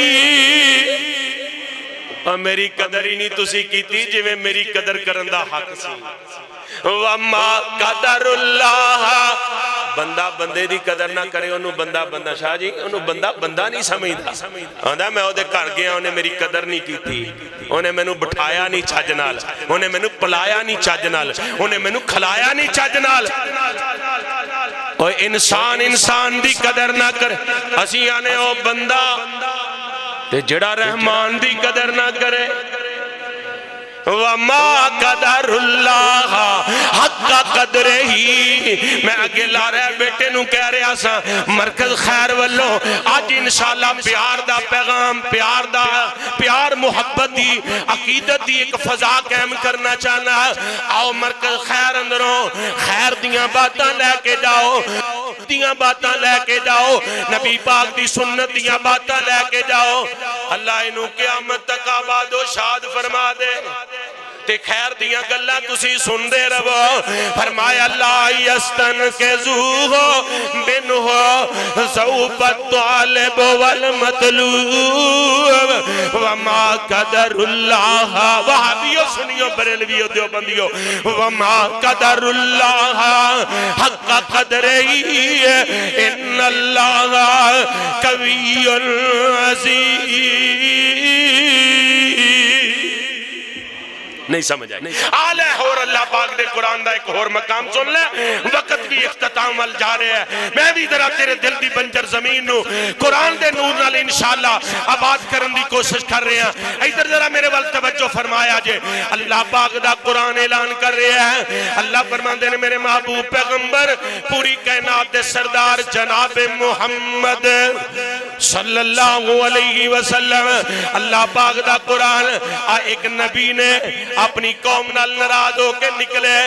اور میری قدر ہی نہیں تسی کیتی جو میری قدر کرن دا حق سی وما قدر اللہ بندہ بندے دی قدر نہ کرے انہوں بندہ شاہ جی انہوں بندہ نہیں سمجھتا آندھا میں دے کر گیا انہیں میری قدر نہیں کی تھی انہیں میں نو بٹھایا نہیں چھاج نال انہیں میں نو پلایا نہیں چھاج نال انہیں میں نو کھلایا نہیں چھاج نال اور انسان دی قدر نہ کرے اسی آنے او بندہ تے جڑا رحمان دی قدر نہ کرے وما قدر اللہ حق قدر ہی میں اگے لا رہے بیٹے نو کہہ رہے آسا مرکز خیر والو آج انشاءاللہ پیار دا پیغام پیار محبت دی عقیدت دی ایک فضا قائم کرنا چاہنا آؤ مرکز خیر اندروں خیر دیاں باتاں لے کے جاؤ نبی پاک دی سنت دیاں باتاں لے کے جاؤ اللہ انہوں قیامت تک آباد و شاد فرما دے تے خیر دیاں گلہ تسی سن دے رہو فرمایا لا یستنقذوہ منہ ذوف الطالب والمطلوب وما قدر اللہ، وہابیو سنیو بریلویو دیوبندیو، وما قدر اللہ حق قدرہی ان اللہ قوی عزیز۔ نہیں سمجھ آئی؟ آلہ اور اللہ پاک دے قرآن دا ایک اور مقام سن لے، وقت بھی اختتام وال جا رہے ہیں، میں بھی ذرا تیرے دل دی بنجر زمین نو قرآن دے نور نال انشاءاللہ آباد کرن دی کوشش کر رہے ہیں۔ ادھر ذرا میرے وال توجہ فرمایا جے، اللہ پاک دا قرآن اعلان کر رہے ہیں، اللہ فرماندے نے میرے محبوب پیغمبر پوری کائنات دے سردار جناب محمد صلی اللہ علیہ وسلم، اللہ پاک دا قرآن ایک نبی نے اپنی قوم نال ناراض ہو کے نکلے،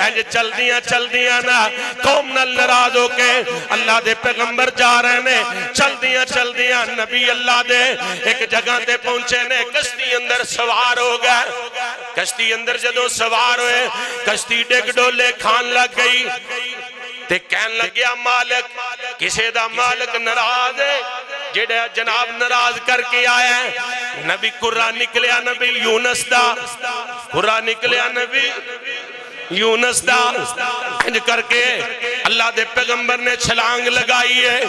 انج چل دیاں نا قوم نال ناراض ہو کے اللہ دے پیغمبر جا رہے نے، چل دیاں نبی اللہ دے ایک جگہ تے پہنچے نے، کشتی اندر سوار ہو گئے، کشتی اندر جدوں سوار ہوئے کشتی ڈگ ڈولے کھان لگ گئی تے کہن لگیا مالک، کسے دا مالک ناراض ہے جڑا جناب ناراض کر کے آیا ہے؟ نبی قرآن نکلیا نبی یونس دا، قرآن نکلیا نبی یونس دا، انج کر کے اللہ دے پیغمبر نے چھلانگ لگائی ہے،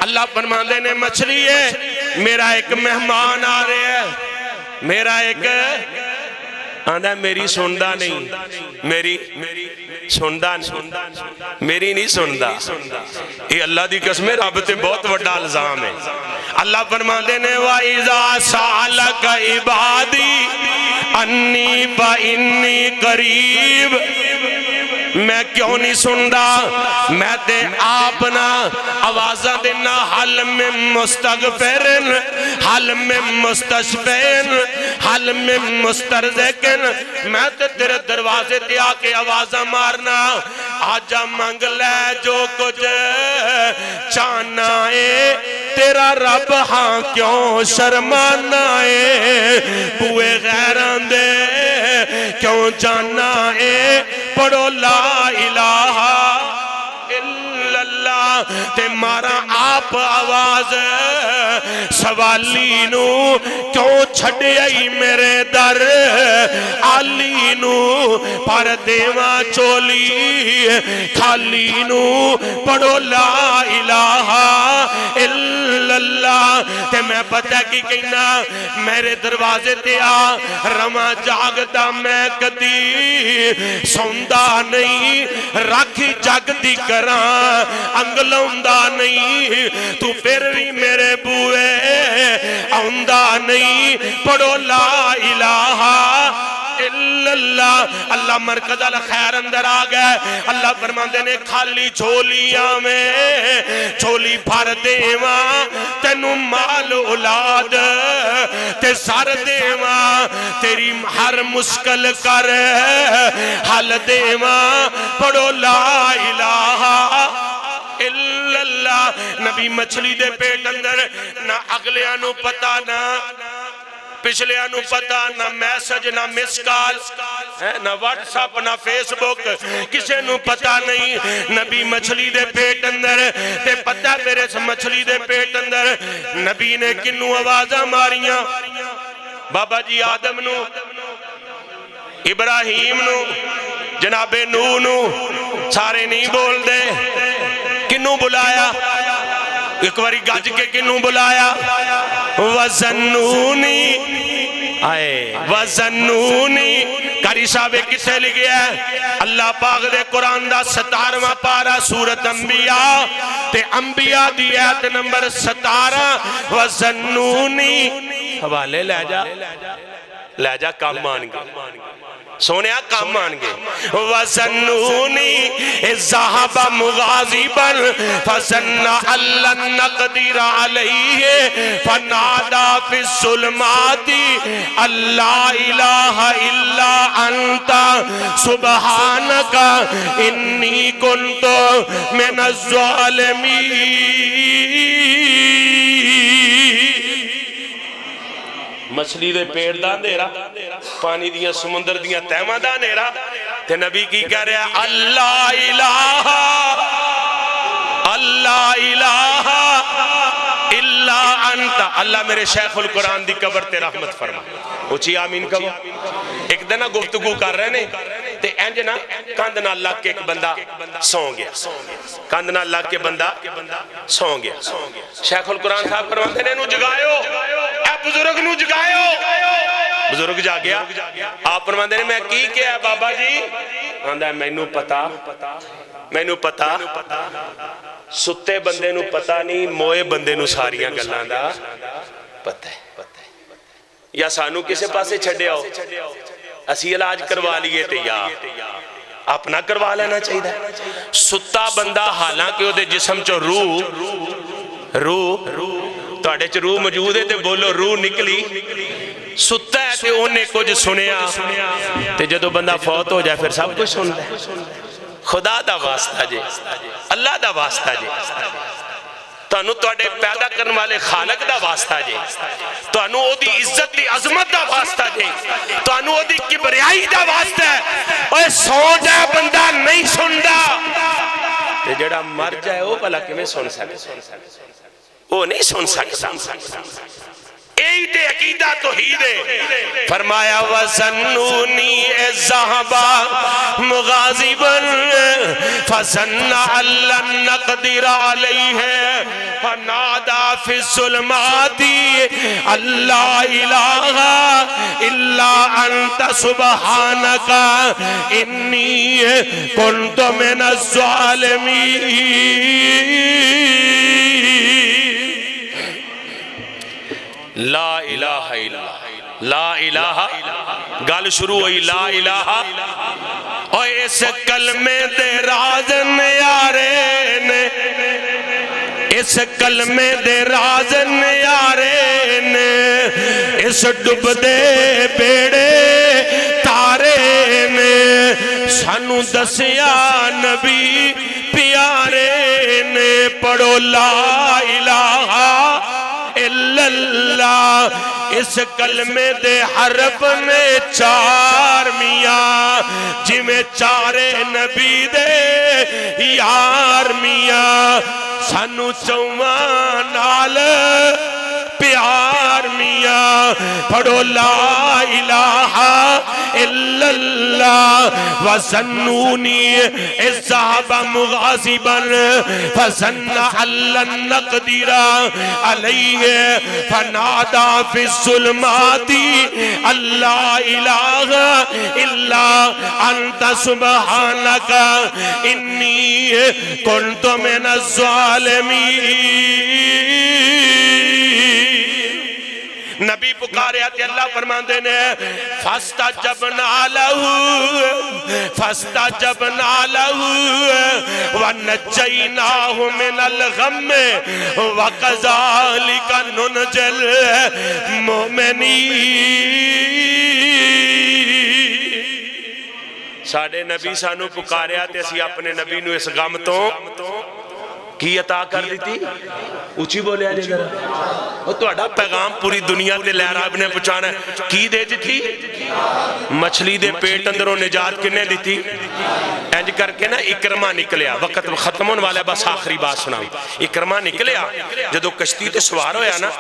اللہ فرماندے نے مچھلی ہے میرا ایک مہمان آ رہے ہے، میرا ایک آندھا میری سندا نہیں، میری سندا نہیں، میری نہیں سندا، یہ اللہ دی قسم ہے، رب تے بہت وڈا الزام ہے۔ اللہ فرماندے نے وَإِذَا سَأَلَكَ عِبَادِي أَنِّي فَإِنِّي قَرِيبٌ، میں کیوں نہیں سندا، میں تے آپنا آوازہ دینا حل میں مستغفرن، حل میں مستشفین، حل میں مسترزقن، میں تے تیرے دروازے تے آکے آوازہ مارنا، آجا مانگ لے جو کچھ چاہنا ہے، تیرا رب ہاں کیوں شرمانا ہے، بوئے غیران دے کیوں جانا ہے، پڑھو لا الہ الا اللہ تے مارا آپ آواز سوالی نو کیوں چھڑے آئی میرے در آلی نو پر دیواں چولی کھالی نو پڑھو لا الہ الا اللہ تے میں پتہ کی کہنا میرے دروازے تے آ رما جاگتا میں کدی سوندا نہیں راکھی جگ دی کراں انگلوندا نہیں تو پھر بھی میرے بوئے آندہ نہیں پڑھو لا الہ الا اللہ۔ اللہ مرکز الخیر اندر آ گئے، اللہ فرماندے نے خالی جھولیاں میں جھولی بھر دیواں تینوں مال اولاد تے سر دیواں تیری ہر مشکل کر حل دیواں پڑھو لا الہ الا اللہ۔ نبی مچھلی دے پیٹ اندر نہ اگلیاں نو پتا نہ پچھلیاں نو پتا نہ میسج نہ مس کال نہ واٹس اپ نہ فیس بک کسے نو پتا نہیں، نبی مچھلی دے پیٹ اندر تے پتا میرے مچھلی دے پیٹ اندر نبی نے کنو آوازاں ماریاں، بابا جی آدم نو، ابراہیم نو، جناب نوح نو، سارے نہیں بول دے، کنو بلایا ایک باری گاج کے کنو بلایا وَزَنُّونِ آئے وَزَنُّونِ کاری صاحب کسے لگیا ہے اللہ پاک دے قرآن دا 17واں پارا سورت انبیاء تے انبیاء دی آیت نمبر 17 وَزَنُّونِ حوالے لے جا کام مان گے سونیا کام مان گے وَزَنُّونِ اِذْ مُغَاضِبًا فَظَنَّ أَن لَّن نَّقْدِرَ عَلَيْهِ فَنَادَىٰ فِي الظُّلُمَاتِ أَن لَّا إِلَٰهَ إِلَّا أَنتَ سُبْحَانَكَ إِنِّي كُنتُ مِنَ الظَّالِمِينَ۔ مچھلی دے پیڑ دا اندھیرا، پانی دیاں سمندر دیاں تیمہ دا اندھیرا، تے نبی کی کہہ رہے ہیں اللہ الہ الا انت اللہ میرے شیخ القرآن دی قبر تے رحمت فرما اچھی آمین کہو ایک دن گفتگو کر رہے نے تے انج نا کاندھ نال لگ کے ایک بندہ سو گیا کاندھ نال لگ کے بندہ سو گیا شیخ القرآن صاحب فرماتے نے نو جگایو اے بزرگ نو جگایو بزرگ جا گیا آپ فرماتے نے میں کی کیا ہے بابا جی آندہ ہے مینو پتا ستے بندے نو پتا نہیں موئے بندے نو ساریاں گلان دا پتہ ہے یا سانو کسے پاسے چھڑے آؤ اسی علاج کروا لیے تے یا اپنا کروا لینا چاہیے دا ستا بندہ حالانکہ وہ دے جسم چو روح تواڈے چ روح موجود ہے تے بولو روح نکلی ستا ہے تے انہیں کچھ سنیا تے جدو بندہ فوت ہو جائے پھر سب کچھ سن دے خدا دا واسطہ جے اللہ دا واسطہ جے تانوں تواڈے پیدا کرنے والے خالق دا واسطہ جے تانوں او دی عزت دی عظمت دا واسطہ جے تانوں او دی کبریائی دا واسطہ ہے اوے سو جائے بندہ نہیں سندا تے جڑا مر جائے او بھلا کیویں سن سکدا وہ نہیں سن سکتا یہی تے عقیدہ توحید ہے فرمایا وَظَنُّونِي إِذْ ذَهَبَ مُغَاضِبًا فَظَنَّ أَن لَّن نَّقْدِرَ عَلَيْهِ فَنَادَىٰ فِي الظُّلُمَاتِ أَن لَّا إِلَٰهَ إِلَّا أَنتَ سُبْحَانَكَ إِنِّي كُنتُ مِنَ الظَّالِمِينَ لا الہ الا لا الہ گل شروع ہوئی لا الہ اور اس کلمے دے راز نیارے نے اس کلمے دے راز نیارے نے اس ڈب دے بیڑے تارے نے سانو دسیا نبی پیارے نے پڑھو لا الہ الا اللہ اس کلمے دے حرف نے چار میاں جی میں چارے نبی دے یار میاں سانو چوان نال پیار میاں پڑھو لا الہ الا اللہ وَظَنُّونِي إِذْ ذَهَبَ مُغَاضِبًا فَظَنَّ أَن لَّن نَّقْدِرَ عَلَيْهِ فَنَادَىٰ فِي الظُّلُمَاتِ أَن لَّا إِلَٰهَ إِلَّا أَنتَ سُبْحَانَكَ إِنِّي كُنتُ مِنَ الظَّالِمِينَ نبی پکارے آتے اللہ فرماندے نے فَاسْتَجَبْنَا لَهُ وَنَجَّيْنَاهُ مِنَ الْغَمِّ وَكَذَلِكَ نُنْجِي الْمُؤْمِنِينَ ساڑھے نبی سانو پکارے آتے اسی اپنے نبی نو اس غم تو کی عطا کر دیتی اچھی بولے آجے ذرا وہ تو اڈا پیغام پوری دنیا تے لہراب نے پہنچانا ہے کی دے دیتی مچھلی دے پیٹ اندروں نجات کنے دیتی اینج کر کے نا اکرمہ نکلیا وقت ختم ہونے والا ہے بس آخری بات سناؤں اکرمہ نکلیا جدو کشتی تے سوار ہویا نا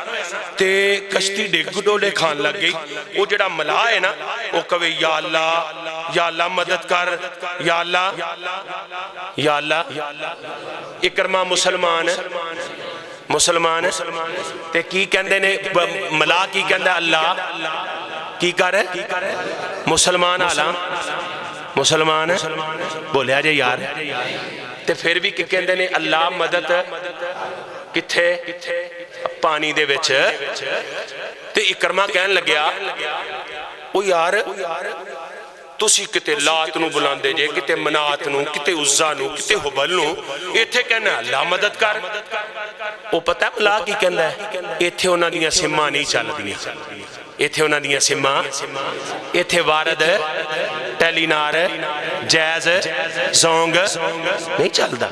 تے کشتی ڈیگ ڈولے کھان لگ گئی وہ جڑا ملا ہے نا وہ کہے یا اللہ مدد کر یا اللہ اکرمہ مسلمان تے کی کہندے نے ملا کی کہندہ اللہ کی کر ہے مسلمان بولے آجے یار تے پھر بھی کی کہندے نے اللہ مدد کتھے پانی دے وچ تے اکرمہ کہن لگیا او یار تسی کتے لات نو بلاندے جے کتے منات نو کتے عزا نو کتے حبل نو ایتھے کہنا اللہ مدد کر وہ پتہ ہے ملا کی کہنا ہے ایتھے ہونا دیا سمہ نہیں چل دیا ایتھے ہونا دیا سمہ ایتھے وارد ٹیلی نار جیز زونگ نہیں چل دا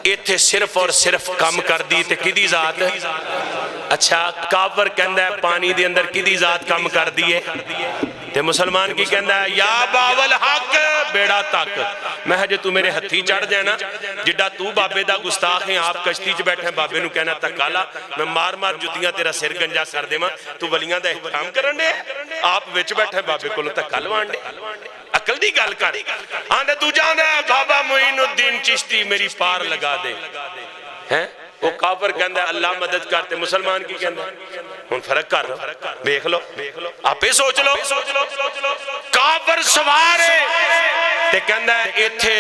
ایتھے صرف اور صرف کم کر دی تے کی دی ذات اچھا کافر کہندا ہے پانی دے اندر کدی ذات کم کر دیئے تے مسلمان کی کہندا ہے یا باول حق بیڑا تک میں جے تو میرے ہتھی چڑھ جائے نا جڈا تو بابے دا گستاخ ہیں آپ کشتی چ بیٹھے بابے نو کہنا تکالا میں مار مار جتیاں تیرا سر گنجا کر دے ماں تو ولیاں دا احترام کرن دے آپ وچ بیٹھے بابے کو تکال وان دے عقل دی گل کر آندے تو جانا ہے بابا معین الدین چشتی میری پار لگا دے ہیں وہ کافر کہندہ ہے اللہ مدد کرتے مسلمان کی کہندہ ہے ان فرق کر رہا بیکھ لو آپ ہی سوچ لو کافر سوارے تے کہندہ ہے ایتھے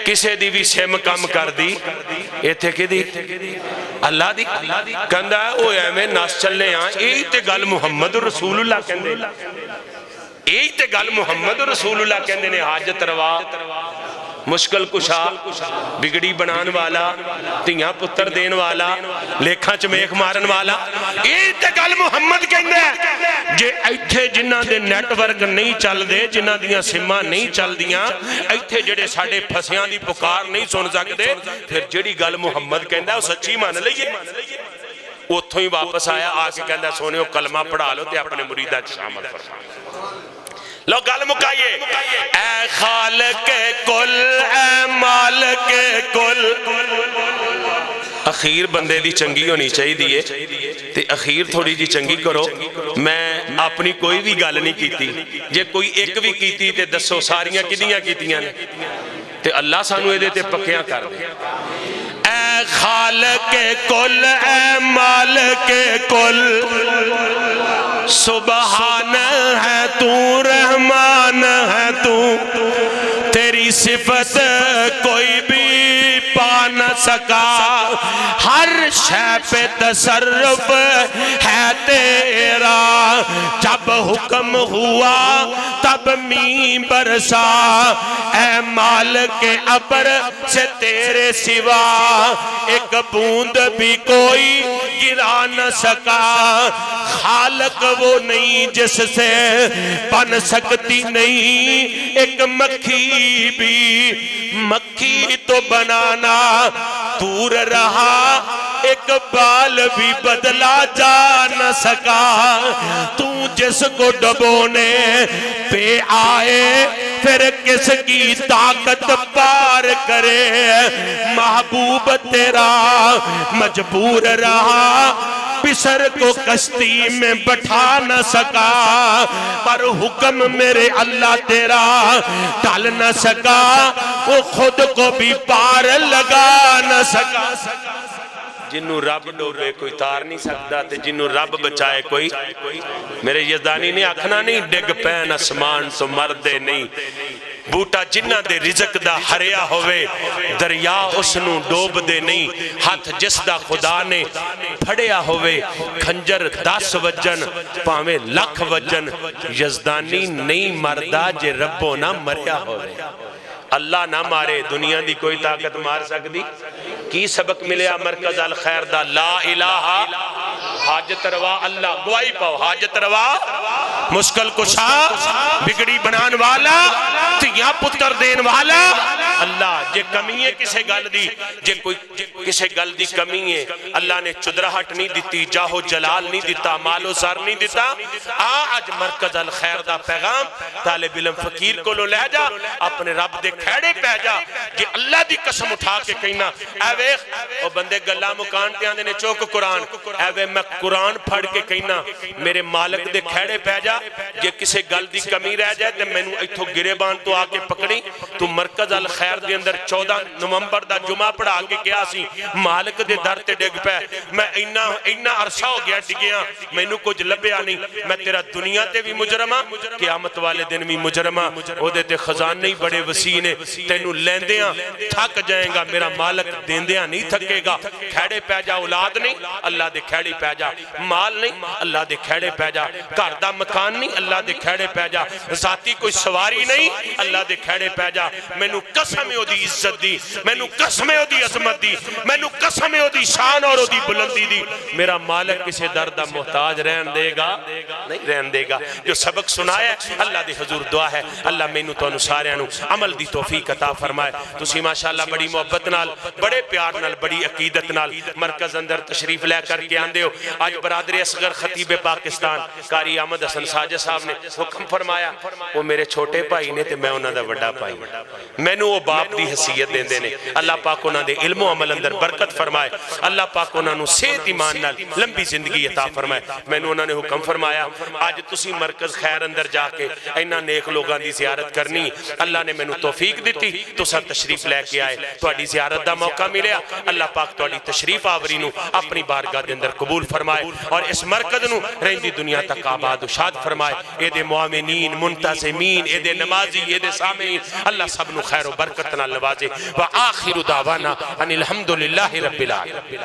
کسے دی بھی سیم کم کر دی ایتھے کی دی اللہ دی کہندہ ہے اوہ ایمیں ناس چلے آن ایک تے گل محمد رسول اللہ کہندے ایک تے گل محمد رسول اللہ کہندے نے حاجت روا مشکل کشا بگڑی بنان والا تیاں پتر دین والا لیکھاں چمیخ مارن والا ایک تے گل محمد کہندے ہیں جے ایتھے جنہ دے نیٹ ورک نہیں چل دے جنہ دیاں سمہ نہیں چل دیاں ایتھے جڑے ساڑے پھسیاں دی پکار نہیں سن سکتے پھر جڑی گل محمد کہندہ ہے وہ سچی مان لئیے اتھوں ہی واپس آیا آکے کہندہ ہے سونے کلمہ پڑھا لو تے اپنے مریدہ شامل فرما لو گل مکائیے اے خالق کل اے مالک کل اخیر بندے دی چنگی ہونی چاہی دیئے تے اخیر تھوڑی جی چنگی کرو میں اپنی کوئی بھی گل نہیں کیتی جے کوئی ایک بھی کیتی تے دسو ساریاں کدیاں کیتیاں نے تے اللہ سانو اے دے تے پکیاں کر دے اے خالق کل اے مالک کل سبحان ہے تو رحمان ہے تو تیری صفت کوئی بھی پا نہ سکا ہر شے پہ تصرف ہے تیرا جب حکم ہوا تب می برسا اے مالک ابر سے تیرے سوا ایک بوند بھی کوئی گرا نہ سکا خالق وہ نہیں جس سے بن سکتی نہیں ایک مکھی بھی مکھی تو بنانا دور رہا ایک بال بھی بدلا جا نہ سکا تو جس کو ڈبونے پہ آئے پھر کس کی طاقت پار کرے محبوب تیرا مجبور رہا بسر کو کشتی میں بٹھا نہ سکا پر حکم میرے اللہ تیرا ٹال نہ سکا وہ خود کو بھی پار لگا نہ سکا جنہوں رب ڈوبے کوئی تار نہیں سکتا تے جنہوں رب بچائے کوئی میرے یزدانی نے آکھنا نہیں ڈگ پین اسمان تو مردے نہیں بوٹا جنہ دے رزق دا ہریا ہوئے دریا اس نو ڈوب دے نہیں ہاتھ جس دا خدا نے پھڑیا ہوئے کھنجر 10 وجن پاویں لکھ وجن یزدانی نہیں مردہ جے ربو نہ مریا ہوئے اللہ نہ مارے دنیا دی کوئی طاقت مار سکتی کی سبق ملیا مرکز الخیر دا لا الہ حاجت روا اللہ گواہی پاؤ حاجت روا مشکل کشا بگڑی بنان والا تیاں پتر دین والا اللہ جے کمی ہے کسے گل دی جے کوئی کسے گل دی کمی ہے اللہ نے چدرہٹ نہیں دیتی جاہو جلال نہیں دیتا مالو سر نہیں دیتا آج مرکز الخیر دا پیغام طالب علم فقیر کو لو لے جا اپنے رب دے کھیڑے پہ جا جے اللہ دی قسم اٹھا کے کہنا اے ویخ او بندے گلہ مکان تے آندے نے چوک قرآن اے وے میں قرآن پڑھ کے کہنا میرے مالک دے کھیڑے پہ جا جے کسے گل دی کمی رہ جائے تے میں نو ایتھو گرے بان تو آکے پکڑی تو مرکز الخیر دے اندر 14 نومبر دا جمعہ پڑھا کے کیا سی مالک دے در تے ڈگ پہ میں اینا عرصہ ہو گیا ڈگیاں میں نو کچھ لبیا نہیں میں تیرا دنیا تے بھی مجرمہ قیامت والے دن بھی مجرمہ او دے تے خزان نہیں بڑے وسیع نے تینو لیندیاں تھک جائیں گا میرا مالک دیندیاں نہیں تھکے گا کھیڑے پہ جا اولاد نہیں اللہ دے کھیڑی پہ جا مال نہیں اللہ دے کھیڑے پہ جا گھر دا مکان نہیں، اللہ دے کھڑے پہ جا، ذاتی کوئی سواری نہیں، اللہ دے کھڑے پہ جا، میں نو قسم ہے او دی عزت دی، میں نو قسم ہے او دی عظمت دی، میں نو قسم ہے او دی شان اور او دی بلندی دی، میرا مالک کسے دردہ محتاج رہن دے گا نہیں رہن دے گا۔ جو سبق سنایا ہے اللہ دے حضور دعا ہے اللہ میں نو تو انو سارے انو عمل دی توفیق عطا فرمائے۔ تسی ماشاءاللہ بڑی محبت نال، بڑے پیار نال، بڑی عقیدت نال مرکز اندر تشریف لے کر کے آندے ہو۔ آج برادر اصغر خطیب پاکستان قاری احمد حسن ساجد صاحب نے حکم فرمایا، وہ میرے چھوٹے بھائی نے تے میں انہاں دا بڑا بھائی، میں نو وہ باپ دی حیثیت دیندے نے۔ اللہ پاک انہاں دے علم و عمل اندر برکت فرمائے، اللہ پاک انہاں نو صحت ایمان نال لمبی زندگی عطا فرمائے۔ میں نو انہاں نے حکم فرمایا آج تسی مرکز خیر اندر جا کے اینا نیک لوگاں دی زیارت کرنی، اللہ نے میں نو توفیق دیتی تو سر تشریف لے کے آئے، تواڈی زیارت دا موقع ملیا، اللہ پاک تواڈی تشریف آوری نو اپنی بارگاہ دے اندر قبول فرمائے اور اس مرکز نو رہندی دنیا تک آباد و شاد فرمائے۔ اے دے معامنین، منتظمین، اے دے نمازی، اے دے سامعین، اللہ سب نو خیر و برکت نال نوازے۔ وآخر دعوانا ان الحمدللہ رب العالمین۔